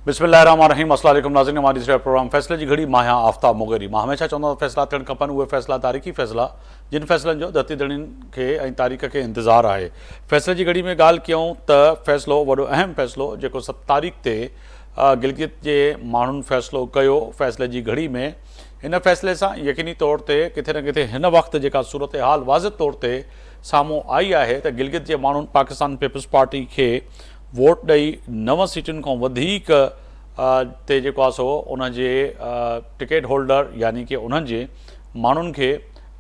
बिस्मिल्लाहिर्रहमानिर्रहीम। अस्सलाम वालेकुम नाज़रीन, हमारी इस प्रोग्राम फ़ैसले की घड़ी मां आफ्ताब मोगरी। मां हमेशा चवंदो फ़ैसला थियण खपनि, उहे फ़ैसला तारीख़ी फ़ैसला जिन फ़ैसलनि जो धरती धड़ियुनि खे ऐं तारीख़ खे इंतज़ारु आहे। फ़ैसले की घड़ी में ॻाल्हि कयूं त फ़ैसिलो वॾो अहम फ़ैसिलो जेको 7 तारीख़ ते गिलगित जे माण्हुनि फ़ैसिलो कयो फ़ैसले की घड़ी में, इन फ़ैसिले सां यकीनी तौर ते किथे न किथे हिन वक़्तु जेका सूरत हाल वाज़िह तौर ते साम्हूं आई आहे त गिलगित जे माण्हुनि पाकिस्तान पीपल्स पार्टी खे वोट ॾेई 9 सीटुनि खां वधीक ते जेको आहे सो उनजे टिकट होल्डर यानी कि उन्हनि जे माण्हुनि खे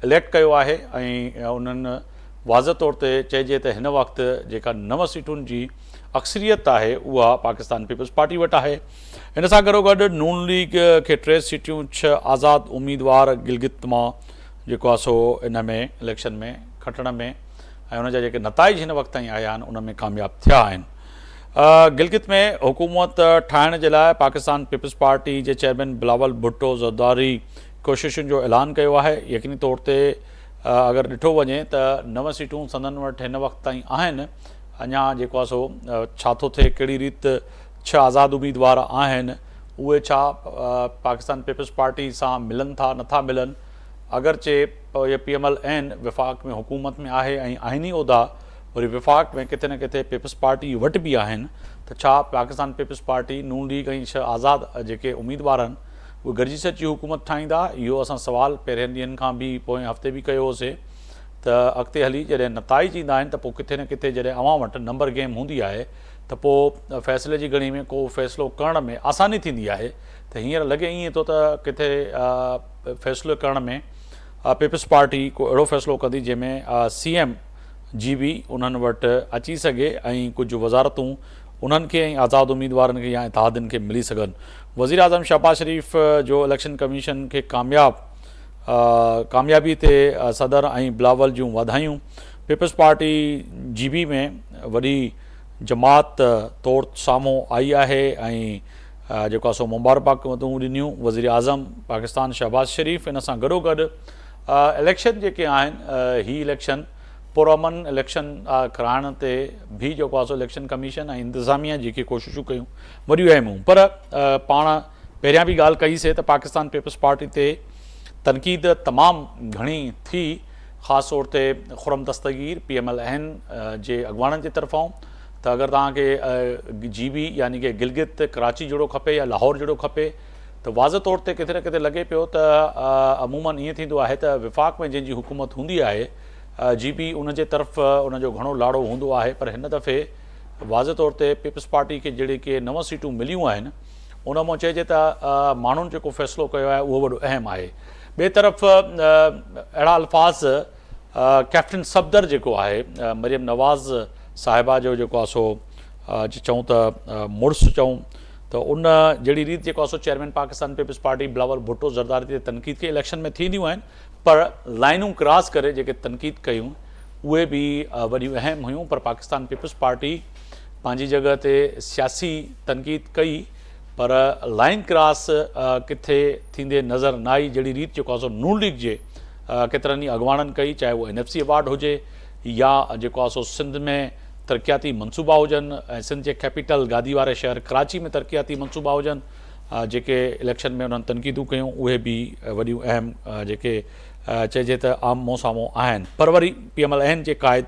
इलेक्ट कयो आहे ऐं उन्हनि वाज़िह तौर ते चइजे त हिन वक़्तु जेका 9 सीटुनि जी अक्सरियत आहे उहा पाकिस्तान पीपल्स पार्टी वटि आहे। इन सां गॾोगॾु नून लीग खे 3 सीटियूं 6 आज़ाद उम्मीदवार गिलगित मां जेको आहे सो इन में इलेक्शन में खटण में ऐं उनजा जेके नताइज हिन वक़्त ताईं आया आहिनि उन में कामयाबु थिया आहिनि। गिलगित में हुकूमत ठाहिण जे लाइ पाकिस्तान पीपल्स पार्टी जे चेयरमैन बिलावल भुट्टो ज़रदारी कोशिशुनि जो ऐलान कयो आहे। यकीनी तौर ते अगरि ॾिठो वञे त 9 सीटूं संदन वटि हिन वक़्त ताईं आहिनि। अञा जेको आहे सो छा थो थिए, कहिड़ी रीति 6 आज़ाद उम्मीदवार आहिनि, उहे छा पाकिस्तान पीपल्स पार्टी सां मिलनि था नथा मिलनि। अगरचे ये PMLN विफ़ाक़ में हुकूमत में आहे ऐं आइनी उहिदा वरी विफ़ाक़ में किथे न किथे पीपल्स पार्टी वटि बि आहिनि, त छा पाकिस्तान पीपल्स पार्टी नून लीग ऐं 6 आज़ाद जेके उम्मीदवार आहिनि उहे गॾिजी सची हुकूमत ठाहींदा। इहो असां सवाल पहिरियनि ॾींहंनि खां बि पोएं हफ़्ते बि कयो होसीं त अॻिते हली जॾहिं नताइज ईंदा आहिनि त पोइ किथे न किथे जॾहिं अवां वटि नंबर गेम हूंदी आहे त पोइ फ़ैसिले जी घड़ी में को फ़ैसिलो करण में आसानी थींदी आहे। त हींअर लॻे ईअं थो त किथे फ़ैसिलो करण में पीपल्स पार्टी को अहिड़ो फ़ैसिलो कंदी जंहिंमें CM जी बि उन्हनि वटि अची सघे ऐं कुझु वज़ारतूं उन्हनि खे ऐं आज़ाद उम्मीदवारनि खे या इत्तेहादियुनि खे मिली सघनि। वज़ीर आज़म शहबाज शरीफ़ जो इलेक्शन कमीशन खे कामयाबी ते सदर ऐं बिलावल जूं वाधायूं। पीपल्स पार्टी GB में वॾी जमात तौर साम्हूं आई आहे ऐं जेको आहे सो मुबारकबादूं ॾिनियूं वज़ीर आज़म पाकिस्तान शहबाज शरीफ़। इन सां गॾोगॾु इलेक्शन जेके आहिनि ही इलेक्शन पुरअमन इलेक्शन कराइण ते भी जेको आहे सो इलेक्शन कमीशन ऐं इंतिज़ामिया जेके कोशिशूं कयूं वॾियूं अहम हुयूं, पर पाण पहिरियां बि ॻाल्हि कई से त पाकिस्तान पीपल्स पार्टी ते तनक़ीद तमामु घणी थी, ख़ासि तौर ते खुरम दस्तगीर PMLN जे अॻुवाणनि जे तरफ़ां। त अगरि तव्हांखे GB यानी कि गिलगित कराची जहिड़ो खपे या लाहौर जहिड़ो खपे त वाज़िह तौर ते किथे न किथे लॻे पियो त अमूमन ईअं थींदो आहे त विफ़ाक़ में जंहिंजी हुकूमत हूंदी आहे GB उनजे तरफ़ उनजो घणो लाड़ो हूंदो आहे। पर हिन दफ़े वाज़िह तौर ते पीपल्स पार्टी खे जहिड़ी के 9 सीटूं मिलियूं आहिनि उन मां चइजे त माण्हुनि जेको फ़ैसिलो कयो आहे उहो वॾो अहम आहे। ॿिए तरफ़ अहिड़ा अल्फाज़ कैप्टन सफ़दर जेको आहे मरियम नवाज़ साहिबा जो जेको आहे सो चऊं त मुड़ुसु चऊं त उन जहिड़ी रीति जेको आहे सो चेयरमैन पाकिस्तान पीपल्स पार्टी बिलावल भुट्टो ज़रदारी ते तनक़ीद खे इलेक्शन में थींदियूं आहिनि, पर लाइनूं क्रॉस करे जेके तनक़ीद कयूं उहे बि वॾियूं अहम हुयूं। पर पाकिस्तान पीपल्स पार्टी पंहिंजी जॻह ते सियासी तनक़ीद कई, पर लाइन क्रॉस किथे थींदे नज़र न आई। जहिड़ी रीति जेको आहे सो नून लीग जे केतिरनि ई अॻुवाणनि कई, चाहे उहो NFC अवार्ड हुजे या जेको आहे सो सिंध में तरक़ियाती मनसूबा हुजनि ऐं सिंध जे कैपिटल गादी वारे शहर कराची में तरक़ियाती मनसूबा हुजनि, जेके इलेक्शन में उन्हनि तनक़ीदूं कयूं उहे बि वॾियूं अहम जेके चइजे त आमो साम्हूं आहिनि। पर वरी PMLN जे क़ाइद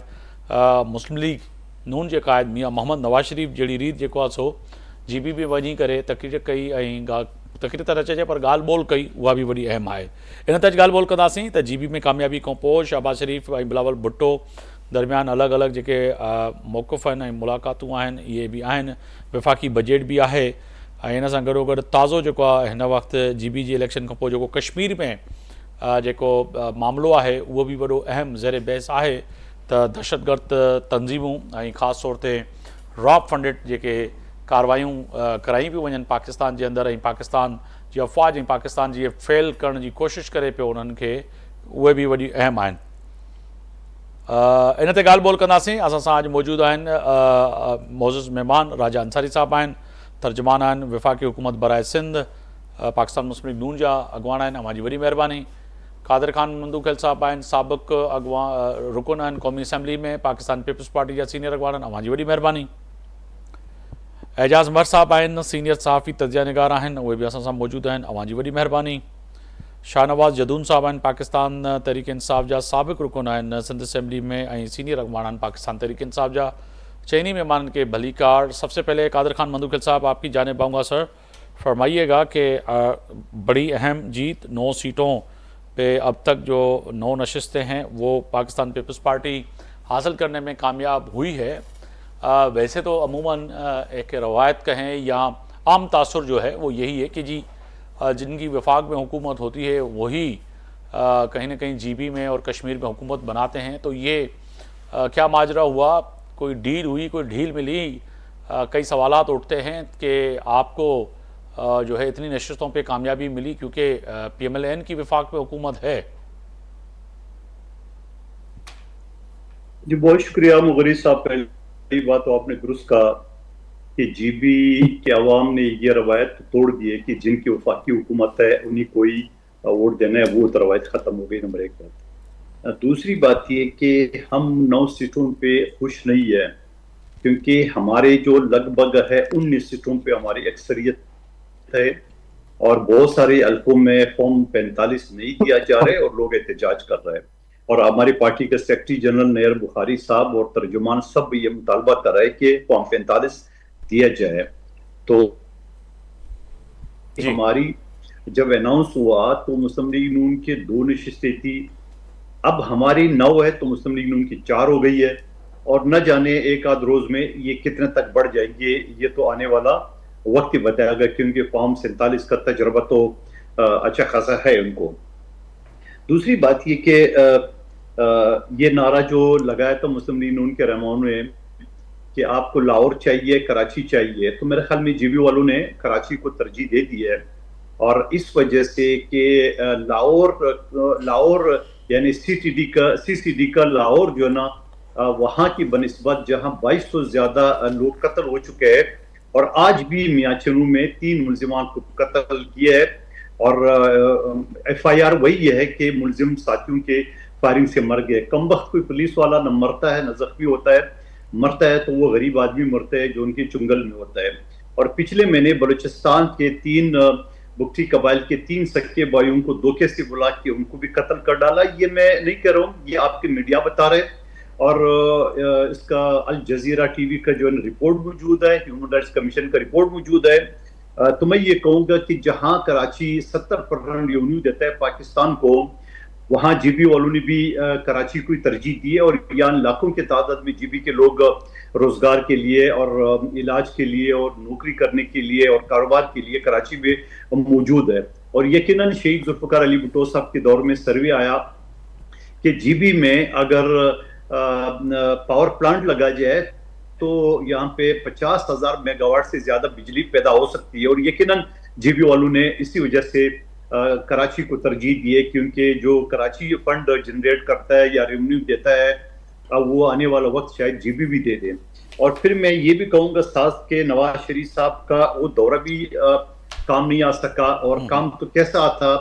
मुस्लिम लीग नून जे क़ाइद मियां मोहम्मद नवाज़ शरीफ़ जहिड़ी रीति जेको आहे सो GB में वञी करे तक़रीर कई ऐं तक़रीर त न चइजे पर ॻाल्हि ॿोल कई, उहा बि वॾी अहम आहे। इन ते ॻाल्हि ॿोल कंदासीं त GB में कामयाबी खां पोइ शहबाज शरीफ़ ऐं बिलावल भुट्टो दरमियान अलॻि अलॻि जेके मौक़िफ़ आहिनि ऐं मुलाक़ातूं आहिनि इहे बि आहिनि। विफ़ाक़ी बजट बि आहे ऐं इन सां गॾोगॾु ताज़ो जेको आहे हिन वक़्तु GB जी इलेक्शन खां पोइ जेको कश्मीर में जेको मामिलो आहे उहो बि वॾो अहम ज़ेर बहस आहे त दहशतगर्द तंज़ीमूं ऐं ख़ासि तौर ते रॉब फंडेड जेके कार्रवायूं कराई पियूं वञनि पाकिस्तान जे अंदरि ऐं पाकिस्तान जी अफ़वाज ऐं पाकिस्तान जी फेल करण जी कोशिशि करे पियो उन्हनि खे, उहे बि वॾी अहम आहिनि। इन ते ॻाल्हि ॿोल कंदासीं। असां सां अॼु मौजूदु आहिनि मोज़िज़ महिमान राजा अंसारी साहिबु आहिनि, तर्जुमान आहिनि विफ़ाक़ी हुकूमत बराए सिंध, पाकिस्तान मुस्लिम लीग नून जा अॻुवान आहिनि, अव्हां जी वॾी महिरबानी। कादिर ख़ान मंदूखेल साहिबु आहिनि, साबिक़ रुकन आहिनि क़ौमी असैम्बली में, पाकिस्तान पीपल्स पार्टी जा सीनियर अॻुवान आहिनि, अव्हां जी वॾी महिरबानी। एजाज़ मर साहब आहिनि, सीनियर सहाफ़ी तजिया निगार आहिनि, उहे बि असां सां मौजूदु आहिनि। अवां जी वॾी महिरबानी। शाहनवाज़ जदून साहब आहिनि, पाकिस्तान तहरीक इंसाफ़ जा साबिक़ रुकन आहिनि सिंध असेंबली में ऐं सीनियर अॻवान आहिनि पाकिस्तान तहरीक इंसाफ़ जा। चइनी मेहमाननि के भली कार। सबसे पहले कादर खान मंदुखिल साहब, आपकी जानिब आऊँगा सर। फरमाइएगा कि बड़ी अहम जीत, 9 सीटों पे अब तक जो 9 नशिस्तें हैं वो पाकिस्तान पीपल्स पार्टी हासिल करने में कामयाब हुई है। वैसे तो अमूमन एक रवायत कहें या आम तासुर जो है वो यही है कि जी जिनकी वफाक में हुकूमत होती है वही कहीं ना कहीं जीबी में और कश्मीर में हुकूमत बनाते हैं। तो ये क्या माजरा हुआ, कोई डील हुई, कोई ढील मिली? कई सवालात उठते हैं कि आपको जो है इतनी नशिस्तों पे कामयाबी मिली क्योंकि PMLN की वफाक में हुकूमत है। जी बहुत शुक्रिया मुगरी साहब। पहली बात तो आपने दुरुस्त कहा कि जीबी के अवाम ने यह रवायत तोड़ दी है कि जिनकी वफाकी हुकूमत है उन्हीं कोई वोट देना है, वो रवायत खत्म हो गई। नंबर 1 बात। दूसरी बात ये कि हम 9 सीटों पे खुश नहीं है क्योंकि हमारे जो लगभग है 19 सीटों पे हमारी अक्सरियत है और बहुत सारे हल्कों में फॉर्म 45 नहीं दिया जा रहा है और लोग एहतजाज कर रहे हैं। और हमारी पार्टी के सेक्रेटरी जनरल नैयर बुखारी साहब और तर्जुमान सब ये मुतालबा कर रहे हैं कि फॉर्म 45 दिया जाए। तो हमारी जब अनाउंस हुआ तो मुस्लिम लीग नून के 2 नशिस्तें थी, अब हमारी 9 है तो मुस्लिम लीग नून की 4 हो गई है और न जाने एक आध रोज में ये कितने तक बढ़ जाएंगे, ये तो आने वाला वक्त ही बताएगा क्योंकि फॉर्म 47 का तजर्बा तो अच्छा खासा है उनको। दूसरी बात ये कि ये नारा जो लगाया था मुस्लिम लीग नून के रहनुमाओं ने कि आपको लाहौर चाहिए, कराची चाहिए, तो मेरे ख्याल में जीबी वालों ने कराची को तरजीह दे दी है और इस वजह से कि लाहौर यानी CCD का लाहौर जो है ना, वहां की बनिस्बत जहां 2200 से ज्यादा लोग कत्ल हो चुके हैं और आज भी मियाचनू में 3 मुलजिमान को कत्ल किया है और FIR वही है कि मुलजिम साथियों के फायरिंग से मर गए। कम वक्त कोई पुलिस वाला न मरता है न जख्मी होता है, मरता है तो वो गरीब आदमी मरता है जो उनके चुंगल में होता है। और पिछले महीने बलूचिस्तान के 3 बुगटी कबाइल के 3 सक्के भाइयों को धोखे से बुला के उनको भी कत्ल कर डाला। ये मैं नहीं कह रहा हूँ, ये आपके मीडिया बता रहे और इसका अल जजीरा टीवी का जो रिपोर्ट मौजूद है, ह्यूमन राइट्स कमीशन का रिपोर्ट मौजूद है। तो मैं ये कहूँगा कि जहां कराची 70% रेवेन्यू देता है पाकिस्तान को, वहां जीबी वालों ने भी कराची को तरजीह दी है और यहाँ लाखों की तादाद में जीबी के लोग रोजगार के लिए और इलाज के लिए और नौकरी करने के लिए और कारोबार के लिए कराची में मौजूद है। और यकीनन शहीद जुल्फकार अली भुट्टो साहब के दौर में सर्वे आया कि जीबी में अगर पावर प्लांट लगा जाए तो यहाँ पे 50,000 मेगावाट से ज्यादा बिजली पैदा हो सकती है और यकीनन जीबी वालों ने इसी वजह से कराची को तरजीह दी है क्योंकि जो कराची फंड जनरेट करता है या रेवेन्यू देता है वो आने वाला वक्त शायद जीबी भी दे दे। और फिर मैं ये भी कहूँगा साथ के नवाज शरीफ साहब का वो दौरा भी काम नहीं आ सका और काम तो कैसा था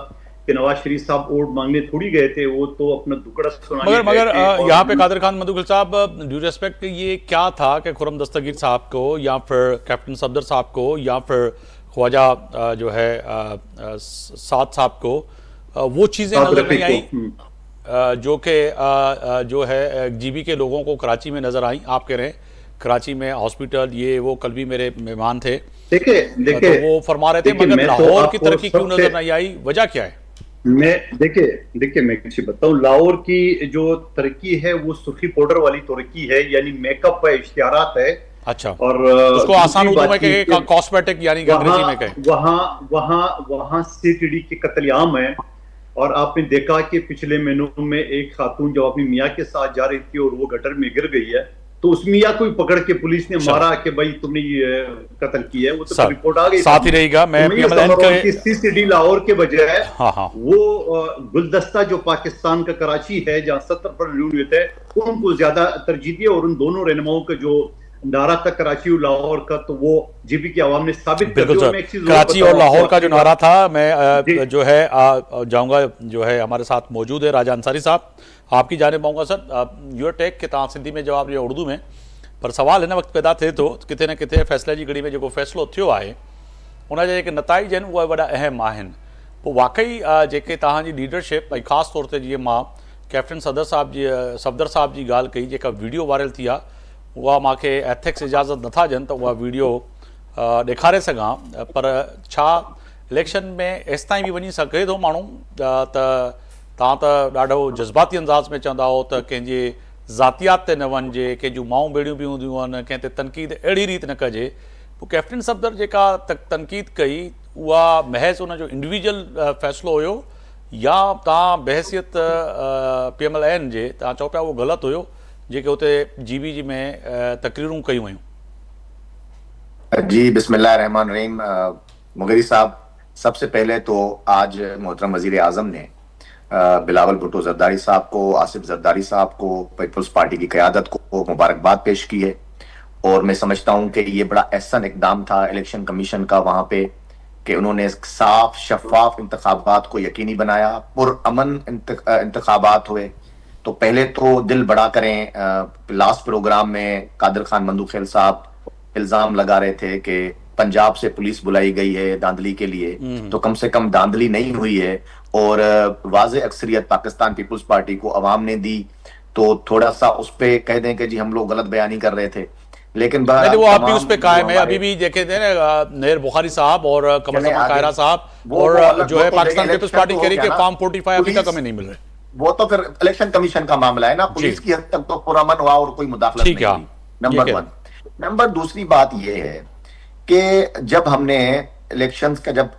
कि नवाज शरीफ साहब वोट मांगने थोड़ी गए थे, वो तो अपना दुकड़ा सुनाने मगर यहाँ पे कादर खान मंदुखिल साहब, ड्यू रिस्पेक्ट, ये क्या था कि खुरम दस्तगीर साहब को या फिर कैप्टन सफदर साहब को या फिर ख्वाजा जो है साद साहब को वो चीज़ें नजर नहीं आई जो कि जो है जीबी के लोगों को कराची में नजर आई? आप कह रहे हैं कराची में हॉस्पिटल ये वो, कल भी मेरे मेहमान थे, देखिए तो वो फरमा रहे थे मगर लाहौर की तरक्की क्यों नजर नहीं आई, वजह क्या है? मैं देखिए मैं कुछ बताऊं, लाहौर की जो तरक्की है वो सुर्खी पाउडर वाली तरक्की है, यानी मेकअप है, इश्तिहारात है। अच्छा, और उसको आसान उर्दू में कहे कॉस्मेटिक यानी अंग्रेजी में कहे। वहां CTD के कत्लेआम है और आपने देखा कि पिछले महीनों में एक खातून जो अपनी मियाँ के साथ जा रही थी और वो गटर में गिर गई है, तो उस मियाँ को पकड़ के पुलिस ने मारा कि भाई तुमने ये कत्ल किया है, वो तो रिपोर्ट आ गई। साथ ही रहेगा मैं CCD लाहौर के बजाय वो गुलदस्ता जो पाकिस्तान का कराची है जहाँ 70% है उनको ज्यादा तरजीह दी और उन दोनों रहनुमाओं का जो नारा था कराची और लाहौर का, तो वो जीबी की आवाम ने साबित कर दिया। कराची और लाहौर का जो नारा था, मैं जो है जाऊंगा, जो है हमारे साथ मौजूद है राजा अंसारी साहब, आपकी जानिब आऊंगा। सर, यूर टेक के तव्हां सिंधी में जवाब ॾियो उर्दू में पर सवाल हिन वक़्तु पैदा थिए थो किथे न किथे फ़ैसिले जी घड़ी में जेको फ़ैसिलो थियो आहे उन जा जेके नताइज आहिनि उहे वॾा अहम आहिनि। पोइ वाक़ई जेके तव्हांजी लीडरशिप ऐं ख़ासि तौर ते जीअं मां कैप्टन सफदर साहब जी ॻाल्हि कई, जेका वीडियो वायरल थी आहे उहा मूंखे एथिक्स इजाज़त नथा ॾियनि त उहा वीडियो ॾेखारे सघां, पर छा इलेक्शन में एसि ताईं बि वञी सघे थो माण्हू त तव्हां त ॾाढो जज़्बाती अंदाज़ में चवंदा हो त कंहिंजे ज़ातियात ते न वञिजे, कंहिंजूं माऊं बेड़ियूं बि हूंदियूं आहिनि, कंहिं ते तनक़ीद अहिड़ी रीति न कजे। पोइ कैप्टन सफदर जेका तनक़ीद कई उहा महज़ उनजो इंडिविजुअल फ़ैसिलो हुयो या तव्हां बहसियत PMLN जे तव्हां चओ पिया उहो ग़लति हुयो जेके हुते GBG में तकरीरूं कयूं हुयूं? जी बिस्मिल्लाह रहमान रहीम। मुगरी साहब, सबसे पहले तो आज मोहतरम वजीर आजम ने बिलावल भुट्टो जरदारी साहब को, आसिफ जरदारी साहब को, पीपल्स पार्टी की क़यादत को मुबारकबाद पेश की है और मैं समझता हूं कि ये बड़ा एहसन इकदाम था इलेक्शन कमीशन का वहां पे कि उन्होंने साफ शफाफ इंतखाबात को यकीनी बनाया, पुरअमन इंतखाबात हुए। तो पहले तो दिल बड़ा करें, लास्ट प्रोग्राम में कादिर खान मंदूखेल साहब इल्जाम लगा रहे थे कि पंजाब से पुलिस बुलाई गई है धांधली के लिए, तो कम से कम धांधली नहीं हुई है और वाज़े अक्सरियत पाकिस्तान पीपल्स पार्टी को अवाम ने दी, तो थोड़ा सा उस पे कह दें कि जी हम लोग गलत बयानी कर रहे थे। लेकिन वो आप भी उस पे कायम है, अभी भी देखे थे ना नहर बुखारी साहब और कमर ज़मान कायरा साहब और जो है पाकिस्तान पीपल्स पार्टी कह रही कि फॉर्म 45 अभी तक हमें नहीं मिल रहे। वो तो फिर इलेक्शन कमीशन का मामला है ना, पुलिस की हद तक तो पुरअमन हुआ और कोई मुदाखलत नहीं हुई, नंबर 1। नंबर दूसरी बात यह है कि जब हमने इलेक्शंस का, जब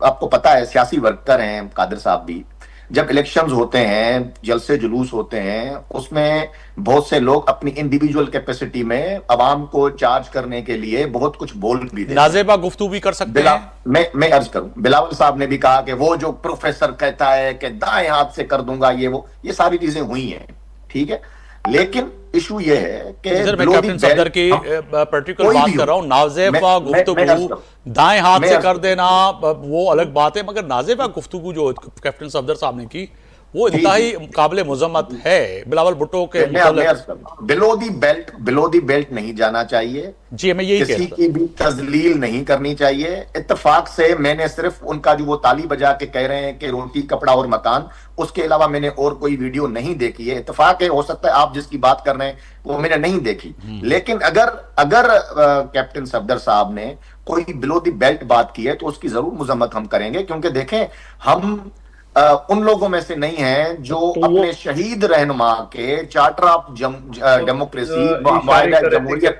आपको पता है सियासी वर्कर हैं कादिर साहब भी, जब इलेक्शंस होते हैं, जलसे जुलूस होते हैं, उसमें बहुत से लोग अपनी इंडिविजुअल कैपेसिटी में अवाम को चार्ज करने के लिए बहुत कुछ बोल भी देते हैं, नाजेबा गुफ्तगू भी कर सकते हैं। मैं अर्ज करूं, बिलावल साहब ने भी कहा कि वो जो प्रोफेसर कहता है कि दाएं हाथ से कर दूंगा ये सारी चीजें हुई हैं, ठीक है। लेकिन इशू ये है कि कैप्टन सफदर की पर्टिकुलर बात कर रहा हूं, नाजेबा गुफ्तगू दाएं हाथ से कर देना वो अलग बात है, मगर नाजेबा गुफ्तगू जो कैप्टन सफदर साहब ने की वो इंतहाई काबिल मुज़म्मत है बिलावल भुट्टो के। बिलो दी बेल्ट नहीं जाना चाहिए जी, मैं यही किसी की भी तजलील नहीं करनी चाहिए। इत्तेफाक से मैंने सिर्फ उनका जो वो ताली बजा के कह रहे हैं कि रोटी कपड़ा और मकान, उसके अलावा मैंने और कोई वीडियो नहीं देखी है। इत्तेफाक है, हो सकता है आप जिसकी बात कर रहे हैं वो मैंने नहीं देखी, लेकिन अगर कैप्टन सफदर साहब ने कोई बिलो दी बेल्ट बात की है तो उसकी जरूर मुजम्मत हम करेंगे, क्योंकि देखें हम उन लोगों में से नहीं हैं जो तो अपने शहीद रहनुमा के चार्टर ऑफ डेमोक्रेसी, जमहूरियत,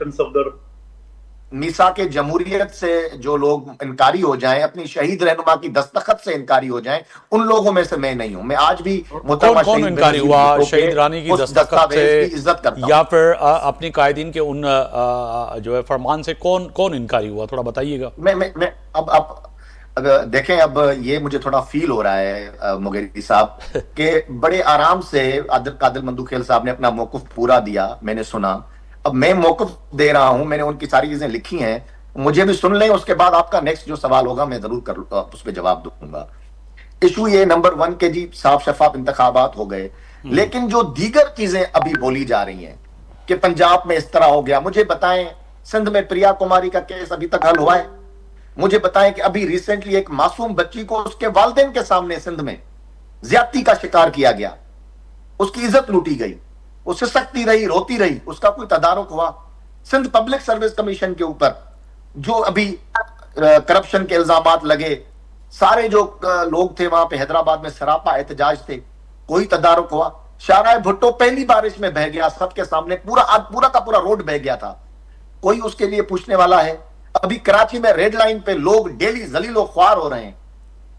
मीसा के जमहूरियत से जो लोग इनकारी हो जाएं, अपनी शहीद रहनुमा की दस्तखत से इनकारी हो जाएं, उन लोगों में से मैं नहीं हूं। मैं आज भी कौन इनकारी हुआ शहीद रानी की दस्तखत से इज्जत करता या फिर अपनी कायदीन के उन जो है फरमान से कौन इनकारी हुआ, थोड़ा बताइएगा। मैं अब देखें, अब ये मुझे थोड़ा फील हो रहा है मुगेरी साहब कि बड़े आराम से कादिर मंदूखेल साहब ने अपना मौक़िफ़ पूरा दिया, मैंने सुना, अब मैं मौक़िफ़ दे रहा हूं, मैंने उनकी सारी चीजें लिखी हैं, मुझे भी सुन लें, उसके बाद आपका नेक्स्ट जो सवाल होगा मैं जरूर उस पर जवाब दूंगा। इशू ये नंबर 1 के जी साफ शफाफ इंतखाबात हो गए, लेकिन जो दीगर चीजें अभी बोली जा रही हैं कि पंजाब में इस तरह हो गया, मुझे बताएं सिंध में प्रिया कुमारी का केस अभी तक हल हुआ है? मुझे बताएं कि अभी रिसेंटली एक मासूम बच्ची को उसके वालिदैन के सामने सिंध में ज्यादती का शिकार किया गया, उसकी इज्जत लूटी गई, वो सिसकती रही, रोती रही, उसका कोई तदारुक हुआ? सिंध पब्लिक सर्विस कमीशन के ऊपर जो अभी करप्शन के इल्जामात लगे, सारे जो लोग थे वहां पे हैदराबाद में सरापा एहतजाज थे, कोई तदारुक हुआ? शाहराह भुट्टो पहली बारिश में बह गया, सबके सामने पूरा का पूरा रोड बह गया था, कोई उसके लिए पूछने वाला है? अभी कराची में रेड लाइन पे लोग डेली जलीलो ख्वार हो रहे हैं,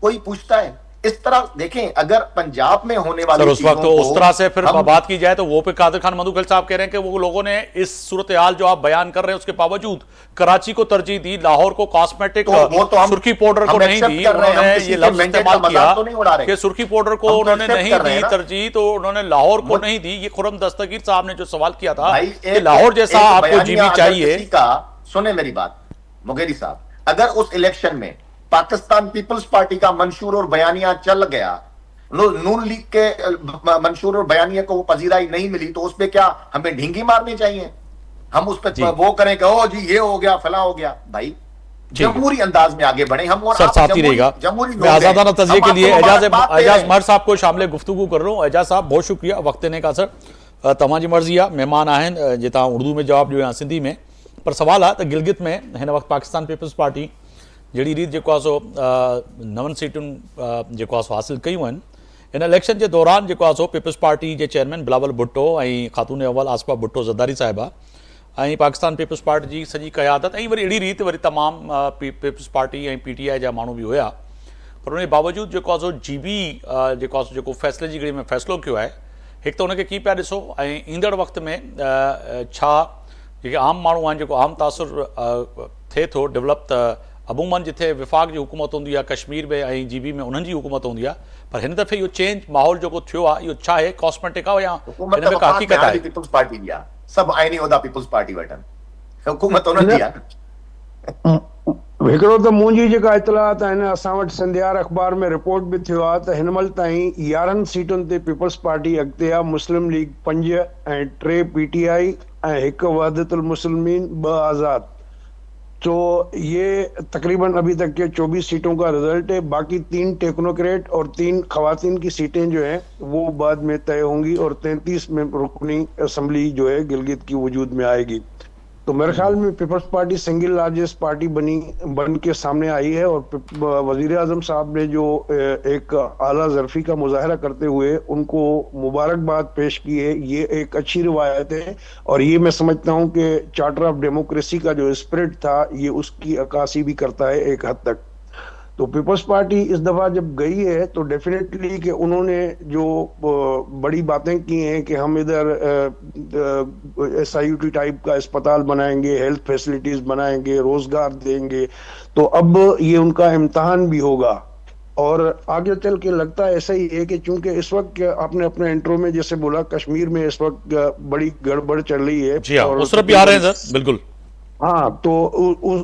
कोई पूछता है? इस तरह देखें, अगर पंजाब में होने वाले उस वक्त तो उस तरह से फिर बात की जाए तो वो पे कादिर खान मंदूखेल साहब कह रहे हैं कि वो लोगों ने इस सूरत हाल जो आप बयान कर रहे हैं उसके बावजूद कराची को तरजीह दी, लाहौर को कॉस्मेटिक सुर्खी पाउडर को नहीं दी। उन्होंने ये लफ्ज इस्तेमाल किया कि सुर्खी पाउडर को उन्होंने नहीं दी तरजीह, तो उन्होंने लाहौर को नहीं दी। ये खुर्रम दस्तगीर साहब ने जो सवाल किया था कि लाहौर जैसा आपको जीबी चाहिए। सुने मेरी बात मुगेरी साहब, अगर उस इलेक्शन में पाकिस्तान पीपल्स पार्टी का मंशूर और बयानिया चल गया, नून लीग के मंशूर और बयानिया को वो पजीराई नहीं मिली, तो उस पे क्या हमें ढींगी मारनी चाहिए? हम उस जी। पर वो करें कि ओ जी ये हो गया फला हो गया। भाई जमहूरी अंदाज में आगे बढ़े हम, और सर आप साथ ही रहेगा। जमहूरी मैं आजादाना तजिए के लिए एजाज एजाज मर्द साहब को शामिल गुफ्तगू कर रहा हूँ। एजाज साहब बहुत शुक्रिया वक्त देने का। सर तव्हांजी मर्ज़ी आहे, महिमान आहिनि जे तव्हां उर्दू में जवाब ॾियो या सिंधी में, पर सवाल आहे त गिलगित में हिन वक़्तु पाकिस्तान पीपल्स पार्टी जहिड़ी रीति जेको आहे सो 9 सीटुनि जेको आहे सो हासिल कयूं आहिनि, इन इलेक्शन जे दौरान जेको आहे सो पीपल्स पार्टी जे चेयरमैन बिलावल भुट्टो ऐं ख़ातून अव्वल आसफा भुट्टो ज़रदारी साहिबा ऐं पाकिस्तान पीपल्स पार्टी जी सॼी क़यादत ऐं वरी अहिड़ी रीति वरी तमामु पीपल्स पार्टी ऐं PTI जा माण्हू बि हुया, पर उन बावजूदि जेको आहे सो GB जेको आहे सो जेको फ़ैसिले जी घड़ी में फ़ैसिलो कयो आहे, हिकु त उनखे कीअं पिया ॾिसो ऐं ईंदड़ वक़्त में छा जेके आम माण्हू आहिनि जेको आम तासुर थिए थो डेवलप, त अमूमन जिथे विफ़ाक़ जी हुकूमत हूंदी आहे कश्मीर में ऐं GB में उन्हनि जी हुकूमत हूंदी आहे, पर हिन दफ़े इहो चेंज माहौल जेको थियो आहे इहो छा आहे, कॉस्मेटिक आहे या हिन में का हक़ीक़त आहे? पीपल्स पार्टी जी आहे, सभु आइनी उहिदा पीपल्स पार्टी वटि आहिनि, हुकूमत उन्हनि जी आहे। हिकिड़ो त मुंहिंजी जेका इतलात आहिनि, असां वटि सिंधियार अख़बार में रिपोर्ट बि थियो आहे त हिन महिल ताईं 11 सीटुनि ते पीपल्स पार्टी अॻिते आहे, मुस्लिम लीग 5 ऐं 3 PTI ऐं 1 वहदतुल मुस्लिमीन 2 आज़ाद। तो ये तकरीबन अभी तक के 24 सीटों का रिजल्ट है। बाकी 3 टेक्नोक्रेट और 3 खवातीन की सीटें जो हैं वो बाद में तय होंगी और 33 में रुकनी असम्बली जो है गिलगित की वजूद में आएगी। तो मेरे ख्याल में peoples party single largest party बन के सामने आई है, और वजीर आजम साहब ने जो एक आला ज़रफ़ी का मुजाहरा करते हुए उनको मुबारकबाद पेश की है, ये एक अच्छी रिवायत है। और ये मैं समझता हूँ कि चार्टर ऑफ डेमोक्रेसी का जो स्पिरिट था ये उसकी अक्कासी भी करता है एक हद तक। तो पीपल्स पार्टी इस दफा जब गई है तो डेफिनेटली कि उन्होंने जो बड़ी बातें की हैं कि हम इधर SIUT टाइप का अस्पताल बनाएंगे, हेल्थ फैसिलिटीज बनाएंगे, रोजगार देंगे, तो अब ये उनका इम्तहान भी होगा। और आगे चल के लगता है ऐसा ही है कि चूंकि इस वक्त आपने अपने इंट्रो में जैसे बोला कश्मीर में इस वक्त बड़ी गड़बड़ चल रही है। जी हाँ, उस तरफ भी आ रहे हैं सर, बिल्कुल। हाँ, तो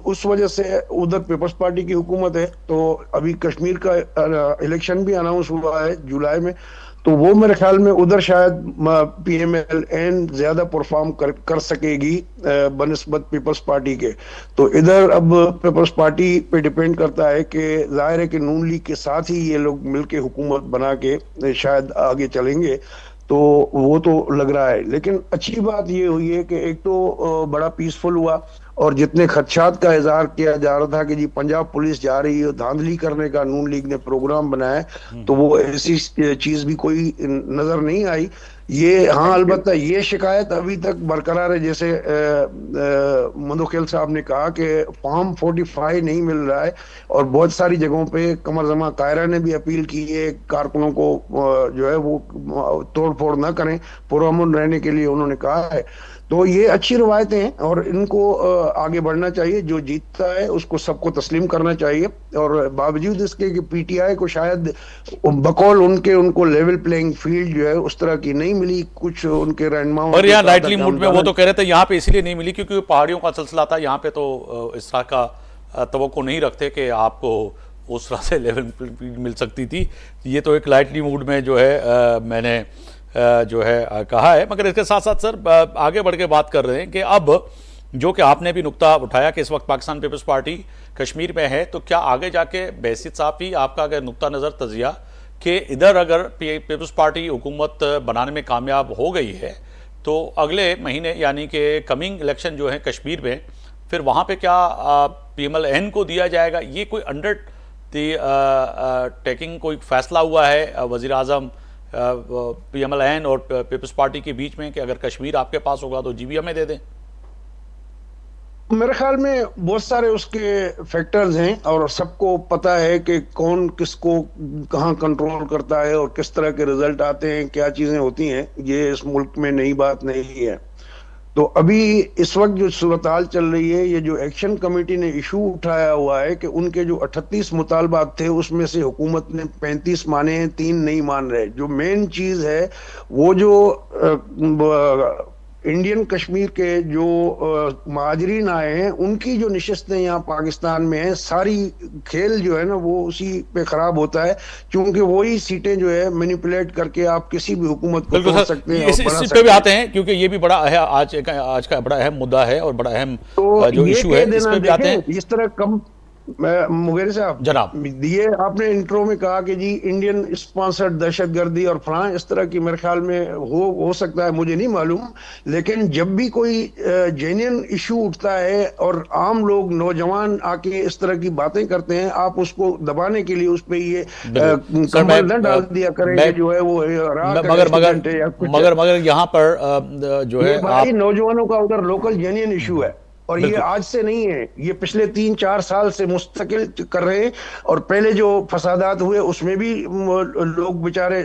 उस वजह से उधर पीपल्स पार्टी की हुकूमत है, तो अभी कश्मीर का इलेक्शन भी अनाउंस हुआ है जुलाई में, तो वो मेरे ख्याल में उधर शायद PMLN ज्यादा परफॉर्म कर सकेगी बनिस्बत पीपल्स पार्टी के। तो इधर अब पीपल्स पार्टी पे डिपेंड करता है कि जाहिर है कि नून लीग के साथ ही ये लोग मिलके हुकूमत बना के शायद आगे चलेंगे, तो वो तो लग रहा है। लेकिन अच्छी बात ये हुई है कि एक तो बड़ा पीसफुल हुआ, और जितने खदशात का इजहार किया जा रहा था कि जी पंजाब पुलिस जा रही है धांधली करने का, नून लीग ने प्रोग्राम बनाया, तो वो ऐसी चीज भी कोई नजर नहीं आई। ये हाँ, अलबत्ता ये शिकायत अभी तक बरकरार है, जैसे मंदोखेल साहब ने कहा कि फॉर्म 45 नहीं मिल रहा है, और बहुत सारी जगहों पे कमर जमा कायरा ने भी अपील की है कारकुनों को जो है वो तोड़ फोड़ ना करें, पुरअमन रहने के लिए उन्होंने कहा है। तो ये अच्छी रवायतें हैं और इनको आगे बढ़ना चाहिए। जो जीतता है उसको सबको तस्लीम करना चाहिए, और बावजूद इसके कि PTI को शायद बकौल उनको लेवल प्लेइंग फील्ड जो है उस तरह की नहीं मिली, कुछ उनके रहनुमाओं और यहाँ लाइटली मूड में वो तो कह रहे थे यहाँ पे इसलिए नहीं मिली क्योंकि पहाड़ियों का सिलसिला था, यहाँ पे तो इस तरह का तवक्को नहीं रखते कि आपको उस तरह से लेवल फील्ड मिल सकती थी। ये तो एक लाइटली मूड में जो है मैंने जो है कहा है। मगर इसके साथ साथ सर आगे बढ़ के बात कर रहे हैं कि अब जो कि आपने भी नुक्ता उठाया कि इस वक्त पाकिस्तान पीपल्स पार्टी कश्मीर में है, तो क्या आगे जाके बैसित साहब ही आपका अगर नुक्ता नज़र तजिया कि इधर अगर पीपल्स पार्टी हुकूमत बनाने में कामयाब हो गई है तो अगले महीने यानी कि कमिंग इलेक्शन जो है कश्मीर में, फिर वहाँ पे क्या PMLN को दिया जाएगा? ये कोई अंडर टेकिंग कोई फैसला हुआ है वज़ीर आज़म PMLN और पीपल्स पार्टी के बीच में कि अगर कश्मीर आपके पास होगा तो GB हमें दे दें? मेरे ख्याल में बहुत सारे उसके फैक्टर्स हैं, और सबको पता है कि कौन किसको कहाँ कंट्रोल करता है और किस तरह के रिजल्ट आते हैं, क्या चीजें होती हैं। ये इस मुल्क में नई बात नहीं है। तो अभी इस वक्त जो सूरत-हाल चल रही है, ये जो एक्शन कमेटी ने इशू उठाया हुआ है कि उनके जो 38 मुतालबात थे उसमें से हुकूमत ने 35 माने हैं, 3 नहीं मान रहे। जो मेन चीज है वो जो इंडियन कश्मीर के जो महाजरीन आए हैं उनकी जो नशिस्तें यहाँ पाकिस्तान में हैं, सारी खेल जो है ना वो उसी पे खराब होता है, क्योंकि वही सीटें जो है मैनिपुलेट करके आप किसी भी हुकूमत को बिल्कुल तोड़ सर, सकते हैं और इस बना पे भी सकते हैं। आते हैं क्योंकि ये भी बड़ा है आज का बड़ा अहम मुद्दा है और बड़ा अहम तो जो ये इशू कह है, इस देना, पे भी आते हैं देखें इस तरह कम मुगेर साहब, जनाब। ये आपने इंट्रो में कहा कि जी इंडियन स्पॉन्सर्ड दहशतगर्दी और फलां इस तरह की, मेरे ख्याल में हो सकता है, मुझे नहीं मालूम, लेकिन जब भी कोई जेन्युइन इशू उठता है और आम लोग नौजवान आके इस तरह की बातें करते हैं, आप उसको दबाने के लिए उस पे ये बिल्कुल सर, कंबल न डाल दिया करें कि जो है वो एक्सीडेंट है या कुछ है। मगर यहाँ पर जो ये है भाई आप नौजवानों का उधर लोकल जेन्युइन इशू है, और ये बिल्कुल आज से नहीं है, ये पिछले 3-4 साल से मुस्तकिल कर रहे हैं। और पहले जो फसादात हुए उसमें भी लोग बेचारे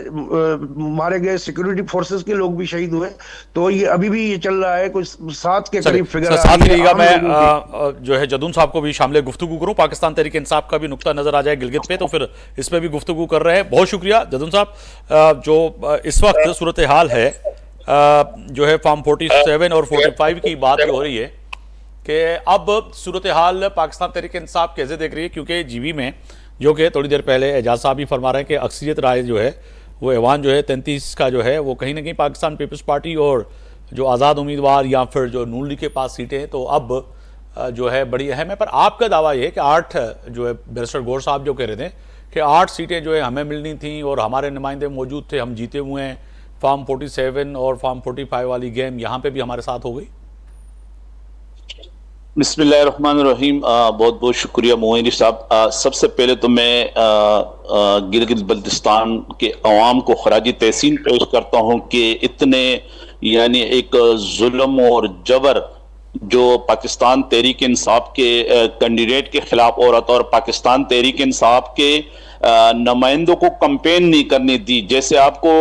मारे गए, सिक्योरिटी फोर्सेस के लोग भी शहीद हुए, तो ये अभी भी ये चल रहा है, कुछ 7 के करीब फिगर साथ ही रहिएगा। मैं जो है जदून साहब को भी शामिल गुफ्तगू करूं, पाकिस्तान तहरीक इंसाफ का भी नुक्ता नजर आ जाए गिलगित पे, तो फिर इस पे भी गुफ्तगू कर रहे हैं। बहुत शुक्रिया जदून साहब। जो इस वक्त सूरत हाल है जो है फॉर्म 47 और 45 की बात हो रही है कि अब सूरत हाल पाकिस्तान तहरीक इंसाफ कैसे देख रही है, क्योंकि जीबी में जो कि थोड़ी देर पहले एजाज साहब भी फरमा रहे हैं कि अक्सरियत राय जो है वो ऐवान जो है 33 का जो है वो कहीं ना कहीं पाकिस्तान पीपल्स पार्टी और जो आज़ाद उम्मीदवार या फिर जो नून लीग के पास सीटें हैं, तो अब जो है बड़ी अहम है। पर आपका दावा ये है कि 8 जो है बैरिस्टर गौर साहब जो कह रहे थे कि 8 सीटें जो है हमें मिलनी थी और हमारे नुमाइंदे मौजूद थे, हम जीते हुए हैं, फॉर्म 47 और फॉर्म 45 वाली गेम यहाँ पे भी हमारे साथ हो गई। बिस्मिल्लाहिर्रहमानिर्रहीम। बहुत बहुत शुक्रिया मोइनी साहब। सबसे पहले तो मैं गिलगित बल्तिस्तान के अवाम को खराजी तहसीन पेश करता हूँ कि इतने यानी एक जुल्म और जबर जो पाकिस्तान तहरीक इंसाफ के कैंडिडेट के खिलाफ हो रहा था और पाकिस्तान तहरीक इंसाफ के नुमाइंदों को कंपेन नहीं करनी दी। जैसे आपको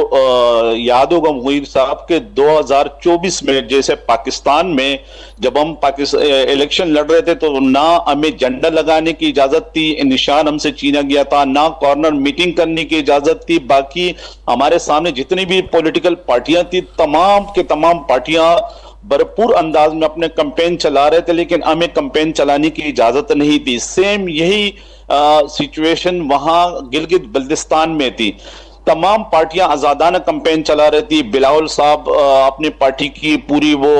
याद होगा मुहीर साहब के 2024 में जैसे पाकिस्तान में जब हम इलेक्शन लड़ रहे थे तो ना हमें झंडा लगाने की इजाजत थी, निशान हमसे छीना गया था, ना कॉर्नर मीटिंग करने की इजाजत थी। बाकी हमारे सामने जितनी भी पॉलिटिकल पार्टियां थी तमाम के तमाम पार्टियां भरपूर अंदाज में अपने कैंपेन चला रहे थे, लेकिन हमें कैंपेन चलाने की इजाजत नहीं थी। सेम यही सिचुएशन वहां गिलगित बल्तिस्तान में थी। तमाम पार्टियां आजादाना कैंपेन चला रही थी। बिलावल साहब अपनी पार्टी की पूरी वो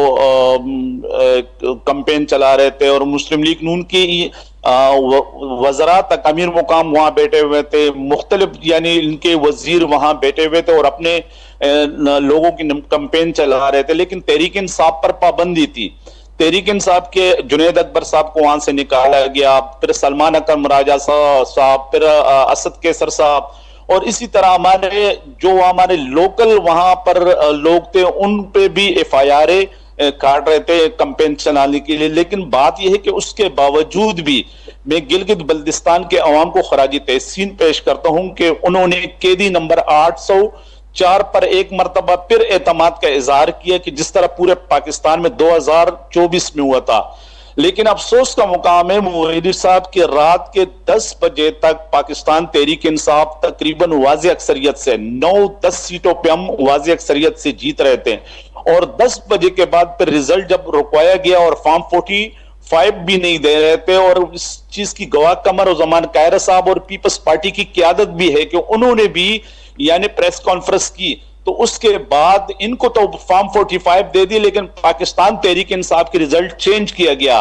कैंपेन चला रहे थे और मुस्लिम लीग नून की वज़रा तक अमीर मुकाम वहां बैठे हुए थे, मुख्तलिफ यानी इनके वजीर वहां बैठे हुए थे और अपने लोगों की कैंपेन चला रहे थे। लेकिन तहरीक इंसाफ पर पाबंदी थी। तहरीक इंसाफ के जुनैद अकबर साहब को वहां से निकाला गया, फिर सलमान अकरम राजा साहब, फिर असद केसर साहब, और इसी तरह हमारे लोकल वहां पर लोग थे उन पे भी FIR काट रहे थे कैंपेन चलाने के लिए। लेकिन बात यह है कि उसके बावजूद भी मैं गिलगित बल्तिस्तान के अवाम को खराजी तहसीन पेश करता हूं कि उन्होंने कैदी नंबर 804 पर एक मरतबा फिर एतमाद का इजहार किया कि जिस तरह पूरे पाकिस्तान में 2024 में हुआ था। लेकिन अफसोस का मुकाम है मोहिदी साहब की रात के 10 बजे तक पाकिस्तान तहरीक इंसाफ तकरीबन वाज़ी अक्सरियत से 9-10 सीटों पे हम वाज़ी अक्सरियत से जीत रहे थे, और 10 बजे के बाद फिर रिजल्ट जब रुकवाया गया और फॉर्म 45 भी नहीं दे रहे थे, और इस चीज की गवाह कमर जमान कायरा साहब और पीपल्स पार्टी की क्यादत भी है कि उन्होंने भी यानी प्रेस कॉन्फ्रेंस की, तो उसके बाद इनको तो फॉर्म 45 दे दी, लेकिन पाकिस्तान तहरीक इंसाफ की रिजल्ट चेंज किया गया।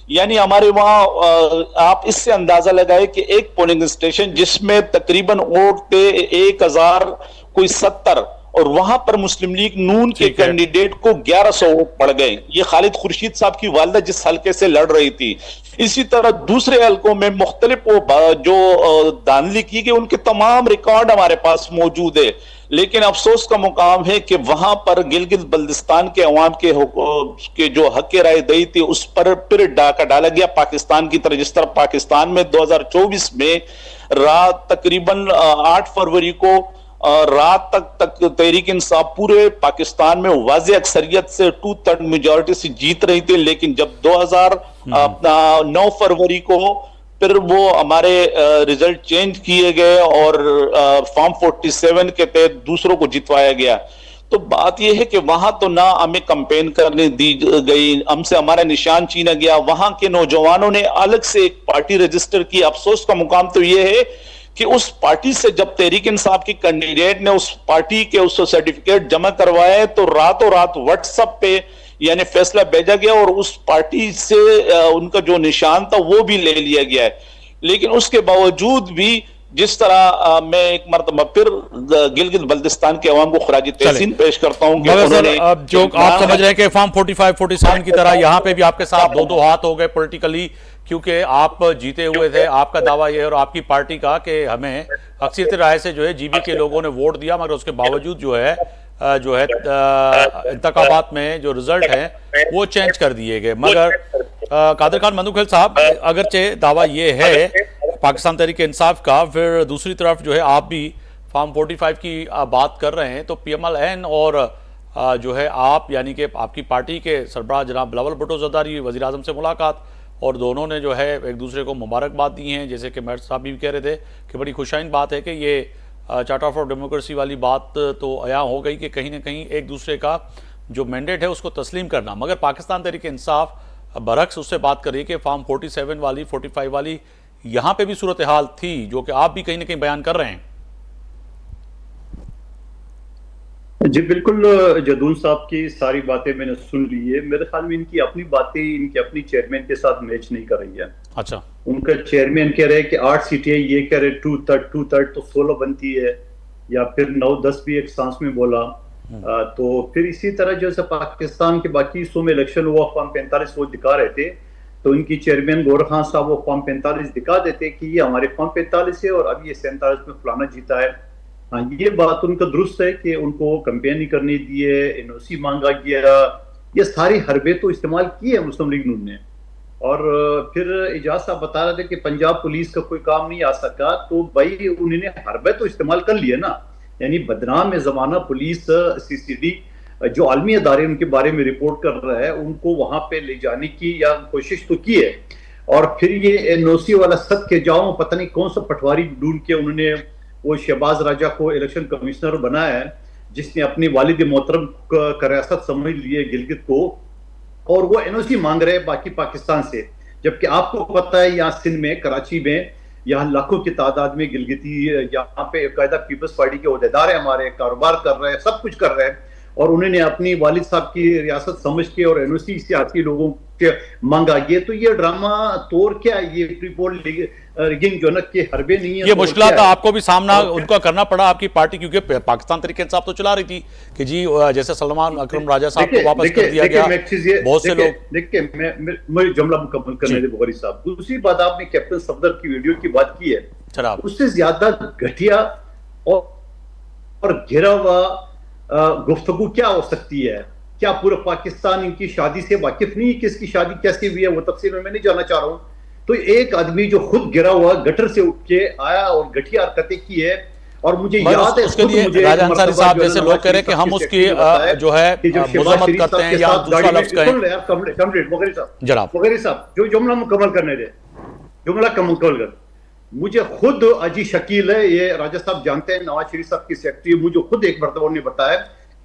यानी हमारे वहां आप इससे अंदाजा लगाए कि एक पोलिंग स्टेशन जिसमें तकरीबन वोट थे 1070 और वहां पर मुस्लिम लीग नून के कैंडिडेट को 1100 वोट पड़ गए। ये खालिद खुर्शीद साहब की वालिदा जिस हल्के से लड़ रही थी। इसी तरह दूसरे हल्कों में मुख्तलिफ जो धांधली की गई उनके तमाम रिकॉर्ड हमारे पास मौजूद है। लेकिन अफसोस का मुकाम है कि वहां पर गिलगित बल्तिस्तान के अवाम के जो हक राय दई थी उस पर फिर डाका डाला गया पाकिस्तान की तरह। जिस तरह पाकिस्तान में 2024 में रात तकरीबन 8 फरवरी को रात तक तहरीक इंसाफ पूरे पाकिस्तान में वाज़े अक्सरियत से 2/3 मेजॉरिटी से जीत रही थी। लेकिन जब 2009 फरवरी को फिर वो हमारे रिजल्ट चेंज किए गए और फॉर्म 47 के तहत दूसरों को जितवाया गया। तो बात यह है कि वहां तो ना हमें कैंपेन करने दी गई, हमसे हमारा निशान छीना गया। वहां के नौजवानों ने अलग से एक पार्टी रजिस्टर की। अफसोस का मुकाम तो यह है कि उस पार्टी से जब तहरीक इंसाफ की कैंडिडेट ने उस पार्टी के उस सर्टिफिकेट जमा करवाए तो रातों रात व्हाट्सएप पे यानी फैसला भेजा गया और उस पार्टी से उनका जो निशान था वो भी ले लिया गया है। लेकिन उसके बावजूद भी जिस तरह मैं एक मरतबा फिर गिलगित बल्तिस्तान के अवाम को खराजी तहसीन पेश करता हूं कि मगर सर, उन्होंने अब जो आप समझ रहे हैं कि फॉर्म 45, 47 की तरह यहाँ पे भी आपके साथ दो हाथ हो गए पॉलिटिकली, क्योंकि आप जीते हुए थे। आपका दावा ये और आपकी पार्टी का कि हमें अक्सरियत राय से जो है जीबी के लोगों ने वोट दिया, मगर उसके बावजूद जो है इंतखाबात में जो रिजल्ट है वो चेंज कर दिए गए। मगर कादर खान मंदुखेल साहब, अगरचे दावा ये है पाकिस्तान तहरीक इंसाफ का, फिर दूसरी तरफ जो है आप भी फॉर्म 45 की बात कर रहे हैं, तो PMLN और जो है आप यानी कि आपकी पार्टी के सरबराह जनाब बिलावल भुट्टो ज़रदारी वज़ीर आज़म से मुलाकात, और दोनों ने जो है एक दूसरे को मुबारकबाद दी हैं। जैसे कि मेयर साहब भी कह रहे थे कि बड़ी खुशाइन बात है कि ये चार्टर फॉर डेमोक्रेसी वाली बात तो अया हो गई कि कहीं ना कहीं एक दूसरे का जो मैंडेट है उसको तस्लीम करना। मगर पाकिस्तान तहरीक इंसाफ बरक्स उससे बात कर रही है कि फॉर्म 47 वाली, 45 वाली यहाँ पे भी सूरत हाल थी, जो कि आप भी कहीं ना कहीं बयान कर रहे हैं। जी बिल्कुल, जदून साहब की सारी बातें मैंने सुन ली है। मेरे ख्याल में इनकी अपनी बातें इनके अपनी चेयरमैन के साथ मैच नहीं कर रही है। अच्छा, उनका चेयरमैन कह रहे हैं कि 8 सीटें, ये कह रहे 2/3 तो 16 बनती है, या फिर 9-10 भी एक सांस में बोला। तो फिर इसी तरह जैसे पाकिस्तान के बाकी हिस्सों में इलेक्शन हुआ, फॉर्म 45 वो दिखा रहे थे, तो इनकी चेयरमैन गौर खान साहब वो फॉर्म 45 दिखा देते कि ये हमारे फॉर्म 45 है और अब ये 47 में फलाना जीता है। हाँ, ये बात उनका दुरुस्त है कि उनको कैंपेन नहीं करने दिए, NOC मांगा गया, ये सारी हरबे तो इस्तेमाल की है मुस्लिम लीग नून ने। और फिर एजाज साहब बता रहे थे कि पंजाब पुलिस का कोई काम नहीं आ सका, तो भाई उन्होंने हरबे तो इस्तेमाल कर लिया ना। यानी बदनाम जमाना पुलिस CCD जो आलमी अदारे उनके बारे में रिपोर्ट कर रहा है, उनको वहां पे ले जाने की या कोशिश तो की है। और फिर ये NOC वाला सद के जाओ, पता नहीं कौन सा पटवारी ढूंढ के उन्होंने वो शहबाज राजा को इलेक्शन कमिश्नर बनाया है, जिसने अपने वालिद मोहतरम का रियासत समझ लिए गिलगित को, और वो NOC मांग रहे हैं बाकी पाकिस्तान से। जबकि आपको पता है यहाँ सिंध में, कराची में, यहाँ लाखों की तादाद में गिलगिती यहाँ पे कायदा पीपल्स पार्टी के ओहदेदार है, हमारे कारोबार कर रहे हैं, सब कुछ कर रहे हैं, और उन्होंने अपनी वालिद साहब की रियासत समझ के और NOC से आती लोगों के मांगा। ये तो ये ड्रामा तोड़ क्या, ये प्रीपोल रिगिंग जो न के हरबे नहीं है। ये मुश्किल था आपको भी सामना उनका करना पड़ा आपकी पार्टी, क्योंकि पाकिस्तान तरीके इंसाफ तो चला रही थी कि जी जैसे सलमान अकरम राजा साहब को वापस कर दिया गया, बहुत से लोग। देखिए मैं जुमला मुकम्मल करने दे बुखारी साहब। दूसरी बात, आपने कैप्टन सफदर की वीडियो की बात की है, उससे ज्यादा घटिया और घिरा हुआ गुफ्तगू क्या हो सकती है? क्या पूरा पाकिस्तान इनकी शादी से वाकिफ नहीं कि इसकी शादी कैसे हुई है? वो तफसील में मैं नहीं जानना चाह रहा हूं। तो एक आदमी जो खुद गिरा हुआ गटर से उठ के आया और घटिया हरकतें की है, और मुझे याद है उसके लिए राजा अंसारी साहब जैसे लोग कह रहे हैं कि हम उसकी जो है मजम्मत करते हैं या दूसरा लफ्ज कहें। जनाब वगैरह साहब, जो जुमला मुकम्मल करने दे, जुमला का मुकम्मल कर। मुझे खुद अजी शकील है, ये राजा साहब जानते हैं, नवाज शरीफ साहब की सेक्रेटरी, मुझे खुद एक मरतबा उन्होंने बताया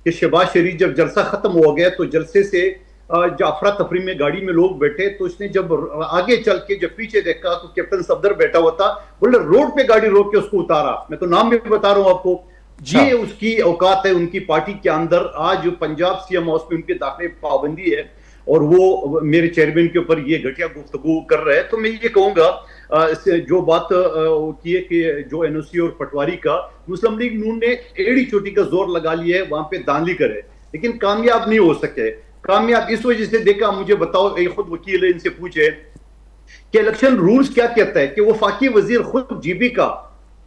कि शहबाज शरीफ जब जलसा खत्म हो गया तो जलसे से जाफरा तफरी में गाड़ी में लोग बैठे, तो उसने जब आगे चल के जब पीछे देखा तो कैप्टन सफदर बैठा हुआ था, बोले रोड पे गाड़ी रोक के उसको उतारा। मैं तो नाम भी बता रहा हूं आपको। ये उसकी औकात है उनकी पार्टी के अंदर। आज पंजाब CM हाउस में उनके दाखिले पाबंदी है और वो मेरे चेयरमैन के ऊपर ये घटिया गुफ्तगू कर रहे हैं। तो मैं ये कहूंगा जो बात की है कि जो NOC और पटवारी का मुस्लिम लीग नून ने एड़ी चोटी का जोर लगा लिया है, वहां पे दांधली करे, लेकिन कामयाब नहीं हो सके। कामयाब इस वजह से, देखा मुझे बताओ, एक खुद वकील है, इनसे पूछे कि इलेक्शन रूल्स क्या कहता है कि वो फाकी वजीर खुद GB का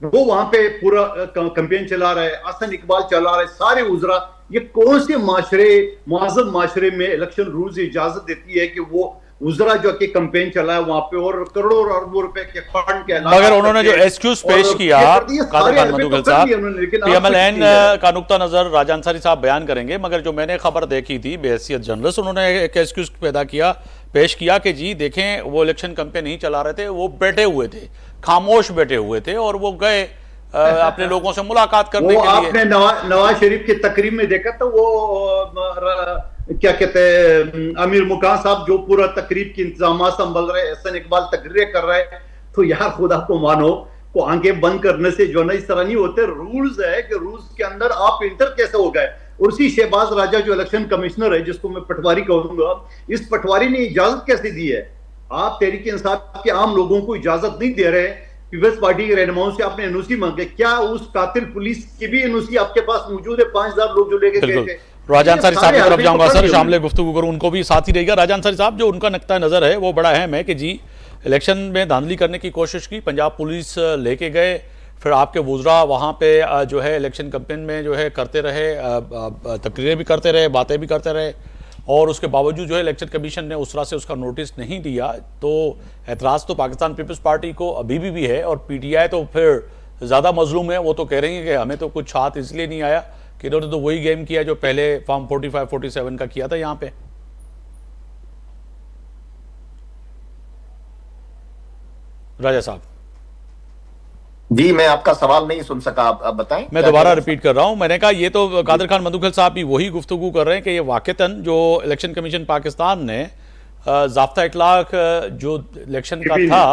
वो वहां पे पूरा कैंपेन चला रहा है, हसन इकबाल चला रहा है, सारे उजरा। ये कौन से माशरे, मुआज़्ज़म माशरे में इलेक्शन रूल्स इजाजत देती है कि वो उजरा जो कि कैंपेन चला है वहां पे और करोड़ों और अरबों रुपए के फंड के अलावा, मगर उन्होंने जो एक्सक्यूज पेश किया कादर खान मंदुखेल साहब, PMLN का नुक्ता नजर राजा अंसारी साहब बयान करेंगे, मगर जो मैंने खबर देखी थी बेहसियत जर्नलिस्ट, उन्होंने एक एक्सक्यूज पेश किया कि जी देखें वो इलेक्शन कैंपेन नहीं चला रहे थे, वो बैठे हुए थे, खामोश बैठे हुए थे, और वो गए अपने लोगों से मुलाकात करने वो के लिए। आपने नवाज शरीफ की तकरीब में देखा तो वो क्या कहते हैं अमीर मुकाम साहब जो पूरा तकरीब की इंतजाम संभल रहे, एहसन इकबाल तकरीरें कर रहे हैं, तो यार खुदा को मानो को आंखें बंद करने से जो ना इस तरह नहीं होते। रूल्स है कि रूल्स के अंदर आप इंटर कैसे हो गए। और उसी शहबाज राजा जो इलेक्शन कमिश्नर है, जिसको मैं पटवारी कहूंगा, इस पटवारी ने इजाजत कैसे दी है? आप तहरीक इंसाफ के आम लोगों को इजाजत नहीं दे रहे, पीपल्स पार्टी के रहनुमाओं से आपने एनओसी मांगे। क्या उस कातिल पुलिस की भी एनओसी आपके पास मौजूद है? 5,000 लोग जो लेके गए थे। राजा अंसारी साहब की तरफ जाऊंगा सर, तो शामिल गुफ्तगू करूं, उनको भी साथ ही रहेगा। राजा अंसारी साहब, जो उनका नक्ता नजर है वो बड़ा अहम है कि जी इलेक्शन में धांधली करने की कोशिश की, पंजाब पुलिस लेके गए, फिर आपके वुज़रा वहाँ पे जो है इलेक्शन कैंपेन में जो है करते रहे, तकरीरें भी करते रहे, बातें भी करते रहे, और उसके बावजूद जो है इलेक्शन कमीशन ने उस तरह से उसका नोटिस नहीं दिया। तो एतराज़ तो पाकिस्तान पीपल्स पार्टी को अभी भी है, और पीटीआई तो फिर ज़्यादा मजलूम है। वो तो कह रही है कि हमें तो कुछ हाथ इसलिए नहीं आया कि इन्होंने तो वही गेम किया जो पहले फॉर्म 45-47 का किया था यहाँ पे। राजा साहब जी, मैं आपका सवाल नहीं सुन सका, आप बताएं। मैं दोबारा रिपीट कर रहा हूं। मैंने कहा ये तो कादिर खान मधुखल साहब भी वही गुफ्तगू कर रहे हैं कि ये वाकईतन जो इलेक्शन कमीशन पाकिस्तान ने ज़ाब्ता इखलाक जो इलेक्शन का था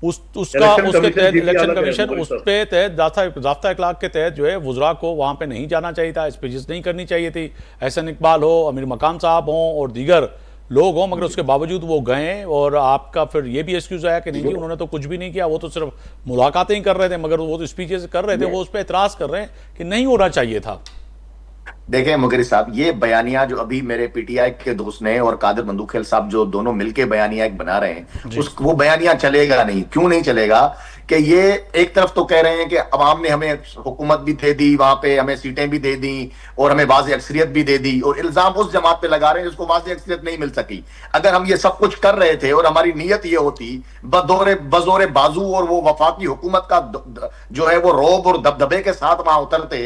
उसका उसके तहत इलेक्शन कमीशन उस पे तहत ज़ाब्ता इखलाक के तहत जो है वुज़रा को वहां पे नहीं जाना चाहिए था, स्पीचेस नहीं करनी चाहिए थी। एहसन इकबाल हो, अमीर मकाम साहब हों और दीगर लोग हों, मगर उसके बावजूद वो गए। और आपका फिर ये भी एक्सक्यूज आया कि नहीं जी उन्होंने तो कुछ भी नहीं किया, वो तो सिर्फ मुलाकातें ही कर रहे थे, मगर वो तो स्पीचेस कर रहे थे। वो उस पर एतराज़ कर रहे हैं कि नहीं होना चाहिए था। देखें मुगरी साहब, ये बयानिया जो अभी मेरे पीटीआई के दोस्त ने और कादिर मंदूखेल साहब जो दोनों मिलके बयानिया एक बना रहे हैं, वो बयानिया चलेगा नहीं। क्यों नहीं चलेगा? कि ये एक तरफ तो कह रहे हैं कि अवाम ने हमें हुकूमत भी दे दी, वहां पे हमें सीटें भी दे दी और हमें वाज़ेह अक्सरियत भी दे दी, और इल्जाम उस जमात पे लगा रहे हैं जिसको वाज़ेह अक्सरियत नहीं मिल सकी। अगर हम ये सब कुछ कर रहे थे और हमारी नीयत ये होती बजोरे बाजू और वो वफाकी हुकूमत का जो है वो रौब और दबदबे के साथ वहां उतरते,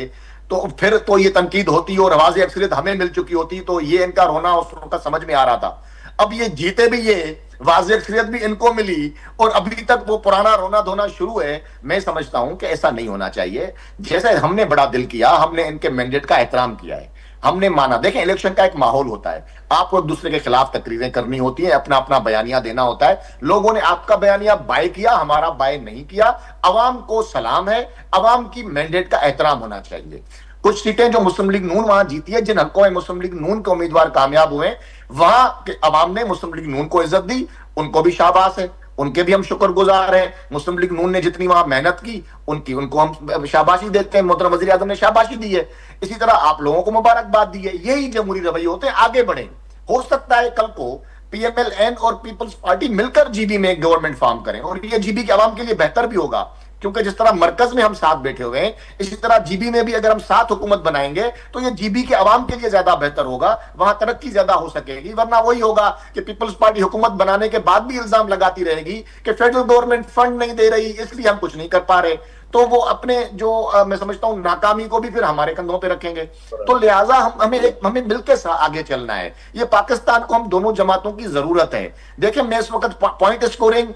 तो फिर तो ये तनकीद होती और वाज़ेह अक्सरियत हमें मिल चुकी होती। तो ये इनका रोना उस वक्त समझ में आ रहा था। अब ये जीते भी, ये वाज़ेह अक्सरियत भी इनको मिली और अभी तक वो पुराना रोना धोना शुरू है। मैं समझता हूं कि ऐसा नहीं होना चाहिए। जैसे हमने बड़ा दिल किया, हमने इनके मैंडेट का एहतराम किया है, हमने माना। देखें, इलेक्शन का एक माहौल होता है, आपको एक दूसरे के खिलाफ तकरीरें करनी होती है, अपना अपना बयानिया देना होता है। लोगों ने आपका बयानिया बाय किया, हमारा बाय नहीं किया। अवाम को सलाम है, अवाम की मैंडेट का एहतराम होना चाहिए। कुछ सीटें जो मुस्लिम लीग नून वहां जीती है, जिन हल्कों में मुस्लिम लीग नून के उम्मीदवार कामयाब हुए, वहां के अवाम ने मुस्लिम लीग नून को इज्जत दी, उनको भी शाबाश है, उनके भी हम शुक्रगुजार हैं। मुस्लिम लीग नून ने जितनी वहां मेहनत की उनको हम शाबाशी देते हैं। मोहतरम वज़ीर आज़म ने शाबाशी दी है, इसी तरह आप लोगों को मुबारकबाद दी है। यही जमहूरी रवैये होते हैं, आगे बढ़े। हो सकता है कल को पीएमएल-एन और पीपल्स पार्टी मिलकर जीबी में गवर्नमेंट फॉर्म करें, और ये जीबी के अवाम के लिए बेहतर भी होगा, क्योंकि जिस तरह मरकज में हम साथ बैठे हुए हैं, इसी तरह जीबी में भी अगर हम साथ हुकूमत बनाएंगे तो ये जीबी के अवाम के लिए ज्यादा बेहतर होगा, वहां तरक्की ज्यादा हो सकेगी। वरना वही होगा कि पीपल्स पार्टी हुकूमत बनाने के बाद भी इल्जाम लगाती रहेगी कि फेडरल गवर्नमेंट फंड नहीं दे रही, इसलिए हम कुछ नहीं कर पा रहे। तो वो अपने जो मैं समझता हूं नाकामी को भी फिर हमारे कंधों पे रखेंगे। तो लिहाजा हमें मिलकर आगे चलना है। ये पाकिस्तान को हम दोनों जमातों की जरूरत है। देखिए, मैं इस वक्त पॉइंट स्कोरिंग,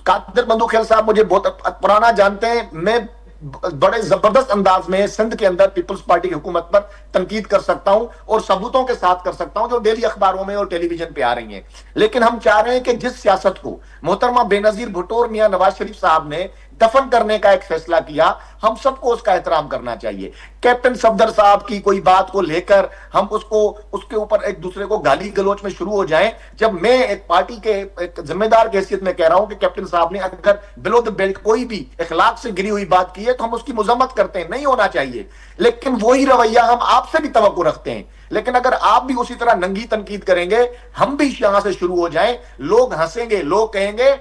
कादिर मंदूखेल साहब मुझे बहुत पुराना जानते हैं, मैं बड़े जबरदस्त अंदाज में सिंध के अंदर पीपल्स पार्टी की हुकूमत पर तनकीद कर सकता हूं और सबूतों के साथ कर सकता हूं जो डेली अखबारों में और टेलीविजन पे आ रही हैं। लेकिन हम चाह रहे हैं कि जिस सियासत को मोहतरमा बेनजीर भुट्टो और मियां नवाज शरीफ साहब ने दफन करने का एक फैसला किया, हम सबको उसका एहतराम करना चाहिए। कैप्टन सफदर साहब की कोई बात को लेकर हम उसके ऊपर एक दूसरे को गाली गलोच में शुरू हो जाएं, जब मैं एक पार्टी के एक जिम्मेदार की हैसियत में कह रहा हूं कि कैप्टन साहब ने अगर बिलो द बेल्ट कोई भी इखलाक से गिरी हुई बात की है तो हम उसकी मजम्मत करते हैं, नहीं होना चाहिए। लेकिन वही रवैया हम आपसे भी तवक्को रखते हैं। लेकिन अगर आप भी उसी तरह नंगी तनकीद करेंगे, हम भी यहां से शुरू हो जाएं, लोग हंसेंगे, लोग कहेंगे,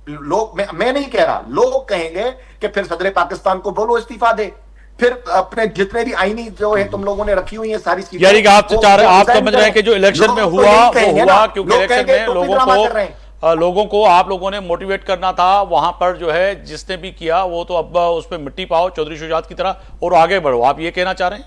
मैं नहीं कह रहा, लोग कहेंगे कि फिर सदर पाकिस्तान को बोलो इस्तीफा दे, फिर अपने जितने भी आईनी जो है तुम लोगों ने रखी हुई है सारी चीजें, यानी कि आप समझ रहे हैं कि जो इलेक्शन में हुआ वो हुआ क्योंकि इलेक्शन में लोगों को आप लोगों ने मोटिवेट करना था। वहां पर जो है जिसने भी किया वो तो अब उस पर मिट्टी पाओ चौधरी शुजात की तरह और आगे बढ़ो, आप ये कहना चाह रहे हैं?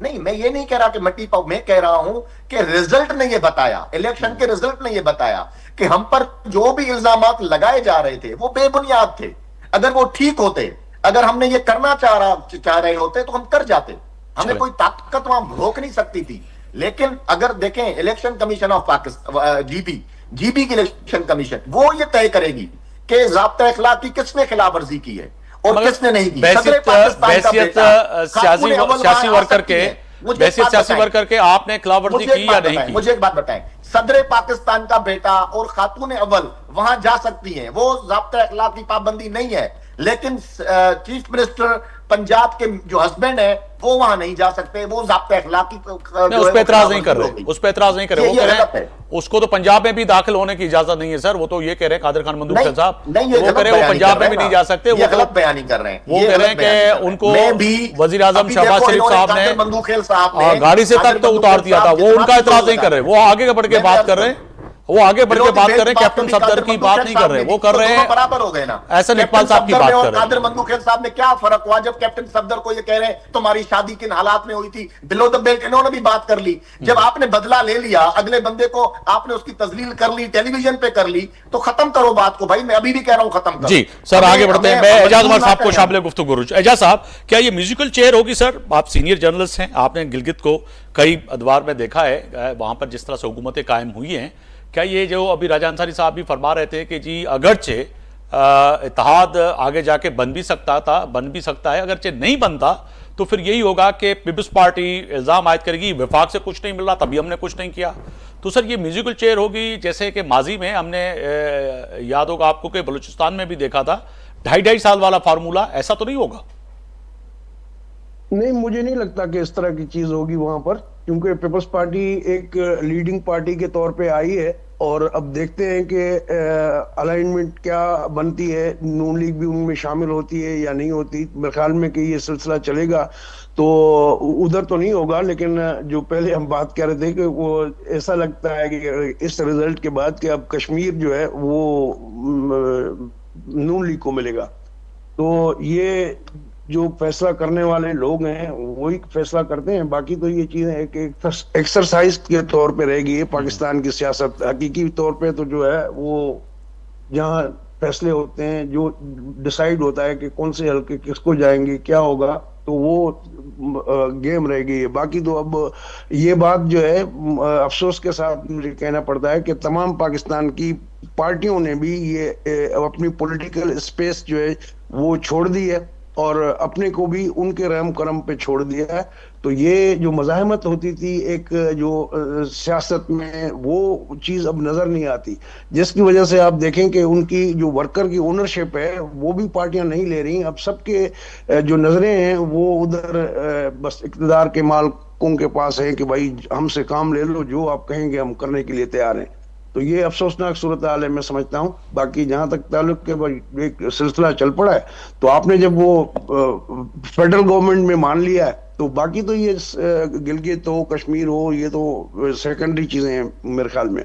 नहीं, मैं ये नहीं कह रहा कि मिट्टी पाओ, मैं कह रहा हूं कि रिजल्ट ने ये बताया, इलेक्शन के रिजल्ट ने ये बताया कि हम पर जो भी इल्जामात लगाए जा रहे थे वो बेबुनियाद थे। अगर वो ठीक होते, अगर हमने ये करना चाह रहे होते तो हम कर जाते, हमें चले। कोई ताकत वहां रोक नहीं सकती थी। लेकिन अगर देखें election commission of Pakistan, GB की इलेक्शन कमीशन, वो ये तय करेगी कि ज़ाब्ता इखलाकी किसने खिलाफ वर्जी की है और मगर किसने नहीं की। बैसियत सियासी वर्कर के, बैसियत सियासी वर्कर के आपने खिलाफवर्जी की या नहीं की? मुझे एक बात बताएं, सदर पाकिस्तान का बेटा और खातून अव्वल वहां जा सकती हैं, वो ज़ाब्ता इखलाक की पाबंदी नहीं है। लेकिन चीफ मिनिस्टर पंजाब के जो हस्बैंड है वो वहां नहीं जा सकते, वो ज़ाब्ता इखलाक की उस पर एतराज नहीं कर रहे, उस पर एतराज नहीं कर रहे। वो कह रहे हैं उसको तो पंजाब में भी दाखिल होने की इजाजत नहीं है सर। वो तो ये कह रहे हैं कादिर खान मंदूक खेल साहब, वो कह रहे हैं वो पंजाब में भी नहीं जा सकते। वो गलत बयानी कर रहे हैं, वो कह रहे हैं कि उनको वजीर आजम शहबाज शरीफ साहब ने मंदूखेल साहब ने गाड़ी से तक तो उतार दिया था। वो उनका एतराज नहीं कर रहे, वो आगे बढ़ के बात कर रहे हैं, वो आगे बढ़ के बात कर रहे हैं, कैप्टन सफदर की बात नहीं कर रहे, वो कर रहे हैं बराबर हो गए ना। ऐसा इकबाल साहब की बात कर रहे हैं। कादिर मंदूखेल साहब ने क्या फर्क हुआ जब कैप्टन सफदर को ये कह रहे हैं तुम्हारी शादी किन हालात में हुई थी, बिलो द बेल्ट, इन्होंने भी बात कर ली। जब आपने बदला ले लिया, अगले बंदे को आपने उसकी तजलील कर ली, टेलीविजन पे कर ली, तो खत्म करो बात को भाई। मैं अभी भी कह रहा हूं खत्म करो। जी सर, आगे बढ़ते हैं। मैं एजाज उमर साहब को शामिल गुफ्तगू। एजाज साहब, क्या ये म्यूजिकल चेयर होगी सर? आप सीनियर जर्नलिस्ट हैं, आपने गिलगित को कई अदवार में देखा है, वहां पर जिस तरह से हुकूमतें कायम हुई हैं। क्या ये जो अभी राजा अंसारी साहब भी फरमा रहे थे कि जी अगरचे इत्तेहाद आगे जाके बन भी सकता है, अगरचे नहीं बनता तो फिर यही होगा कि पीपल्स पार्टी इल्ज़ाम आयद करेगी विफाक से कुछ नहीं मिल रहा तभी हमने कुछ नहीं किया। तो सर ये म्यूजिकल चेयर होगी जैसे कि माजी में हमने याद होगा आपको कि बलूचिस्तान में भी देखा था 2.5 साल वाला फार्मूला, ऐसा तो नहीं होगा? नहीं, मुझे नहीं लगता कि इस तरह की चीज होगी वहां पर, क्योंकि पीपल्स पार्टी एक लीडिंग पार्टी के तौर पे आई है और अब देखते हैं कि अलाइनमेंट क्या बनती है, नून लीग भी उनमें शामिल होती है या नहीं होती। मेरे ख्याल में कि ये सिलसिला चलेगा तो उधर तो नहीं होगा। लेकिन जो पहले हम बात कर रहे थे कि वो ऐसा लगता है कि इस रिजल्ट के बाद कि अब कश्मीर जो है वो नून लीग को मिलेगा, तो ये जो फैसला करने वाले लोग हैं वही फैसला करते हैं। बाकी तो ये चीजें एक एक्सरसाइज के तौर पे रहेगी पाकिस्तान की सियासत। हकीकी तौर पे तो जो है वो जहाँ फैसले होते हैं, जो डिसाइड होता है कि कौन से हल्के किसको जाएंगे, क्या होगा, तो वो गेम रहेगी। बाकी तो अब ये बात जो है अफसोस के साथ मुझे कहना पड़ता है कि तमाम पाकिस्तान की पार्टियों ने भी ये अपनी पॉलिटिकल स्पेस जो है वो छोड़ दी है और अपने को भी उनके रहम करम पे छोड़ दिया है। तो ये जो मज़ाहमत होती थी एक जो सियासत में, वो चीज़ अब नज़र नहीं आती, जिसकी वजह से आप देखें कि उनकी जो वर्कर की ओनरशिप है वो भी पार्टियां नहीं ले रही। अब सबके जो नज़रें हैं वो उधर बस इक़्तिदार के मालिकों के पास है कि भाई हमसे काम ले लो, जो आप कहेंगे हम करने के लिए तैयार हैं। तो ये अफसोसनाक सूरत हाल है, मैं समझता हूँ। बाकी जहां तक ताल्लुक के भाई एक सिलसिला चल पड़ा है, तो आपने जब वो फेडरल गवर्नमेंट में मान लिया है तो बाकी तो ये गिलगित हो, कश्मीर हो, ये तो सेकेंडरी चीजें हैं मेरे ख्याल में।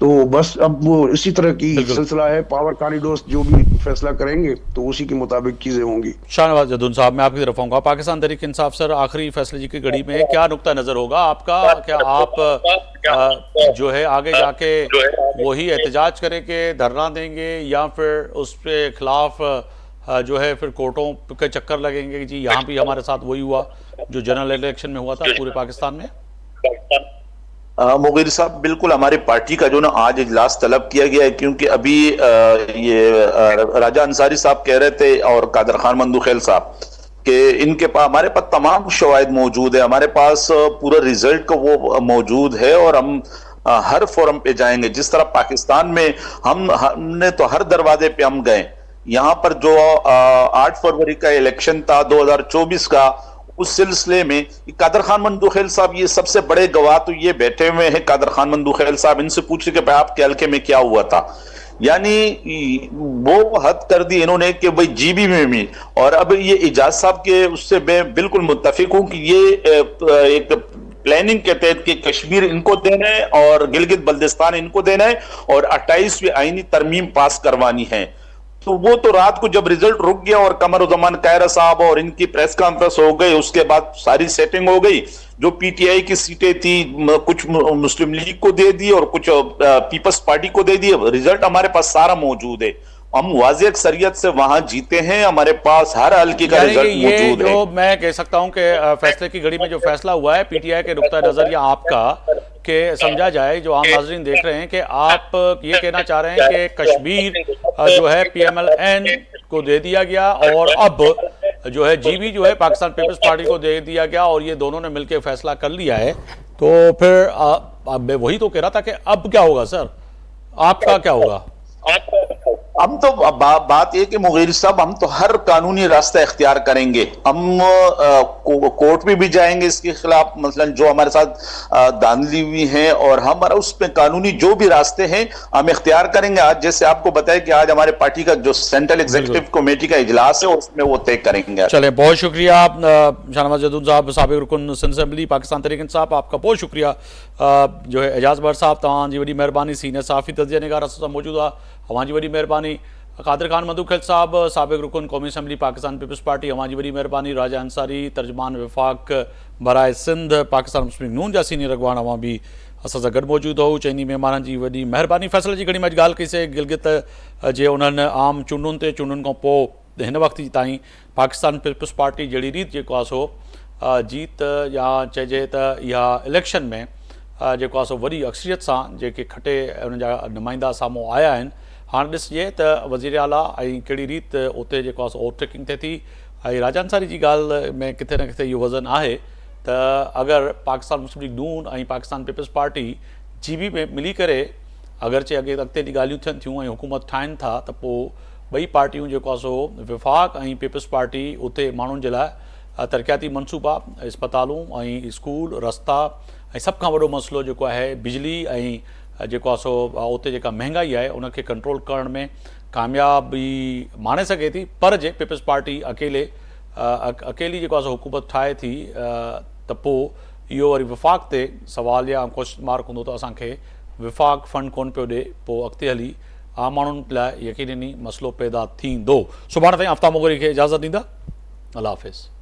तो बस अब वो इसी तरह की सिलसिला है, पावर कॉरिडोर्स जो भी फैसला करेंगे तो उसी के मुताबिक चीजें होंगी। शाहनवाज जदून साहब, मैं आपकी तरफ आऊंगा। पाकिस्तान तहरीक इंसाफ सर, आखिरी फैसले की घड़ी में क्या नुक्ता नजर होगा आपका? क्या आप जो है आगे जाके वही एहतजाज करेंगे, धरना देंगे, या फिर उस पे खिलाफ जो है फिर कोर्टों के चक्कर लगेंगे कि जी यहाँ भी हमारे साथ वही हुआ जो जनरल इलेक्शन में हुआ था पूरे पाकिस्तान में? मुगीर साहब, बिल्कुल हमारी पार्टी का जो ना आज इजलास तलब किया गया है, क्योंकि अभी ये राजा अंसारी साहब कह रहे थे और कादर खान मंदूक खेल साहब कि इनके पास, हमारे पास तमाम शवाहिद मौजूद है, हमारे पास पूरा रिजल्ट का वो मौजूद है और हम हर फोरम पे जाएंगे। जिस तरह पाकिस्तान में हमने तो हर दरवाजे पे हम गए। यहाँ पर जो 8 फरवरी का इलेक्शन था 2024 का, उस सिलसिले में कादर खान मंदूक खेल साहब ये सबसे बड़े गवाह तो ये बैठे हुए हैं। कादर खान मंदूक खेल साहब, इनसे पूछे कि भाई आपके हल्के में क्या हुआ था, यानी वो हद कर दी इन्होंने कि भाई जीबी में भी। और अब ये इजाज साहब के उससे मैं बिल्कुल मुत्तफिक हूं कि ये एक प्लानिंग के तहत कि कश्मीर इनको देना है और गिलगित बल्दिस्तान इनको देना है और 28वीं आईनी तरमीम पास करवानी है। तो वो तो रात को जब रिजल्ट रुक गया और कमरुज़्ज़मान कायरा साहब और इनकी प्रेस कॉन्फ्रेंस हो गई, उसके बाद सारी सेटिंग हो गई। जो पीटीआई की सीटें थी कुछ मुस्लिम लीग को दे दी और कुछ पीपल्स पार्टी को दे दी। रिजल्ट हमारे पास सारा मौजूद है। हम वाज़ेह अक्सरियत से वहां जीते हैं, हमारे पास हर हल्के का यानी कि रिजल्ट ये मौजूद है। जो मैं कह सकता हूं कि फैसले की घड़ी में जो फैसला हुआ है पीटीआई के नुक्ता नजर या आपका, कि समझा जाए, जो आम नाजरीन देख रहे हैं, कि आप ये कहना चाह रहे हैं कि कश्मीर जो है पीएमएलएन को दे दिया गया और अब जो है जीबी जो है पाकिस्तान पीपल्स पार्टी को दे दिया गया और ये दोनों ने मिलकर फैसला कर लिया है, तो फिर मैं वही तो कह रहा था कि अब क्या होगा सर, आपका क्या होगा? हम तो बात ये कि मुगीर साहब, हम तो हर कानूनी रास्ता इख्तियार करेंगे। हम कोर्ट में भी जाएंगे इसके खिलाफ, मसलन जो हमारे साथ धांधली हुई है, और हमारा उस पे कानूनी जो भी रास्ते हैं हम इख्तियार करेंगे। आज जैसे आपको बताया कि आज हमारे पार्टी का जो सेंट्रल एग्जीक्यूटिव कमेटी का इजलास है उसमें वो तय करेंगे। चले, बहुत शुक्रिया शाहनवाज जदून साहब, साबिक़ रुकन सिंध असेंबली पाकिस्तान तहरीक इंसाफ, आपका बहुत शुक्रिया। जो है एजाज़ भट्ट साहब, तव्हांजी वॾी महिरबानी, सीनियर सहाफ़ी तज़िया निगार असां सां मौजूदु आहे, तव्हांजी वॾी महिरबानी। कादिर ख़ान मधुखिल साहब, साबिक़ रुकन क़ौमी असम्बली पाकिस्तान पीपल्स पार्टी, तव्हांजी वॾी महिरबानी। राजा अंसारी, तर्जुमान विफ़ाक़ बराए सिंध पाकिस्तान मुस्लिम नून जा सीनियर अॻवान, अवां बि असां सां गॾु मौजूदु हो। चइनी महिमाननि जी वॾी महिरबानी। फ़ैसले जी घड़ी में अॼु ॻाल्हि कईसीं गिलगित जे उन्हनि आम चूंडुनि ते, चूंडुनि खां पोइ हिन वक़्त ताईं पाकिस्तान पीपल्स पार्टी जहिड़ी रीति जेको आहे सो जीत या चइजे त इहा इलेक्शन में जेको आहे सो वॾी अक्सरियत सां जेके खटे उन जा नुमाइंदा साम्हूं आया आहिनि। हाणे ॾिसिजे त वज़ीर आला ऐं कहिड़ी रीति उते जेको आहे सो ओवरटेकिंग थिए थी। ऐं राजा अंसारी जी ॻाल्हि में किथे न किथे इहो वज़न आहे त अगरि पाकिस्तान मुस्लिम लीग नून ऐं पाकिस्तान पीपल्स पार्टी जीबी में मिली करे अगरचे अॻिते जी ॻाल्हियूं थियनि थियूं ऐं हुकूमत ठाहिनि था, त पोइ ॿई पार्टियूं जेको आहे सो विफ़ाक़ ऐं पीपल्स पार्टी उते माण्हुनि जे लाइ तरक़ियाती मनसूबा, इस्पतालूं ऐं स्कूल, रस्ता ऐं सभ खां वॾो मसइलो जेको आहे बिजली ऐं जेको आहे सो उते जेका महांगाई आहे उनखे कंट्रोल करण में कामयाबी माणे सघे थी। पर जे पीपल्स पार्टी अकेली जेको आहे सो हुकूमत ठाहे थी त पोइ इहो वरी विफ़ाक़ ते सवाल या क्वेश्चन मार्क हूंदो त असांखे विफ़ाक़ फंड कोन पियो ॾिए, पोइ अॻिते हली आम माण्हुनि लाइ यकीनी मसइलो पैदा थींदो। सुभाणे ताईं आफ्ताब मोगरी खे इजाज़त ॾींदा। अल्लाह हाफ़िज़।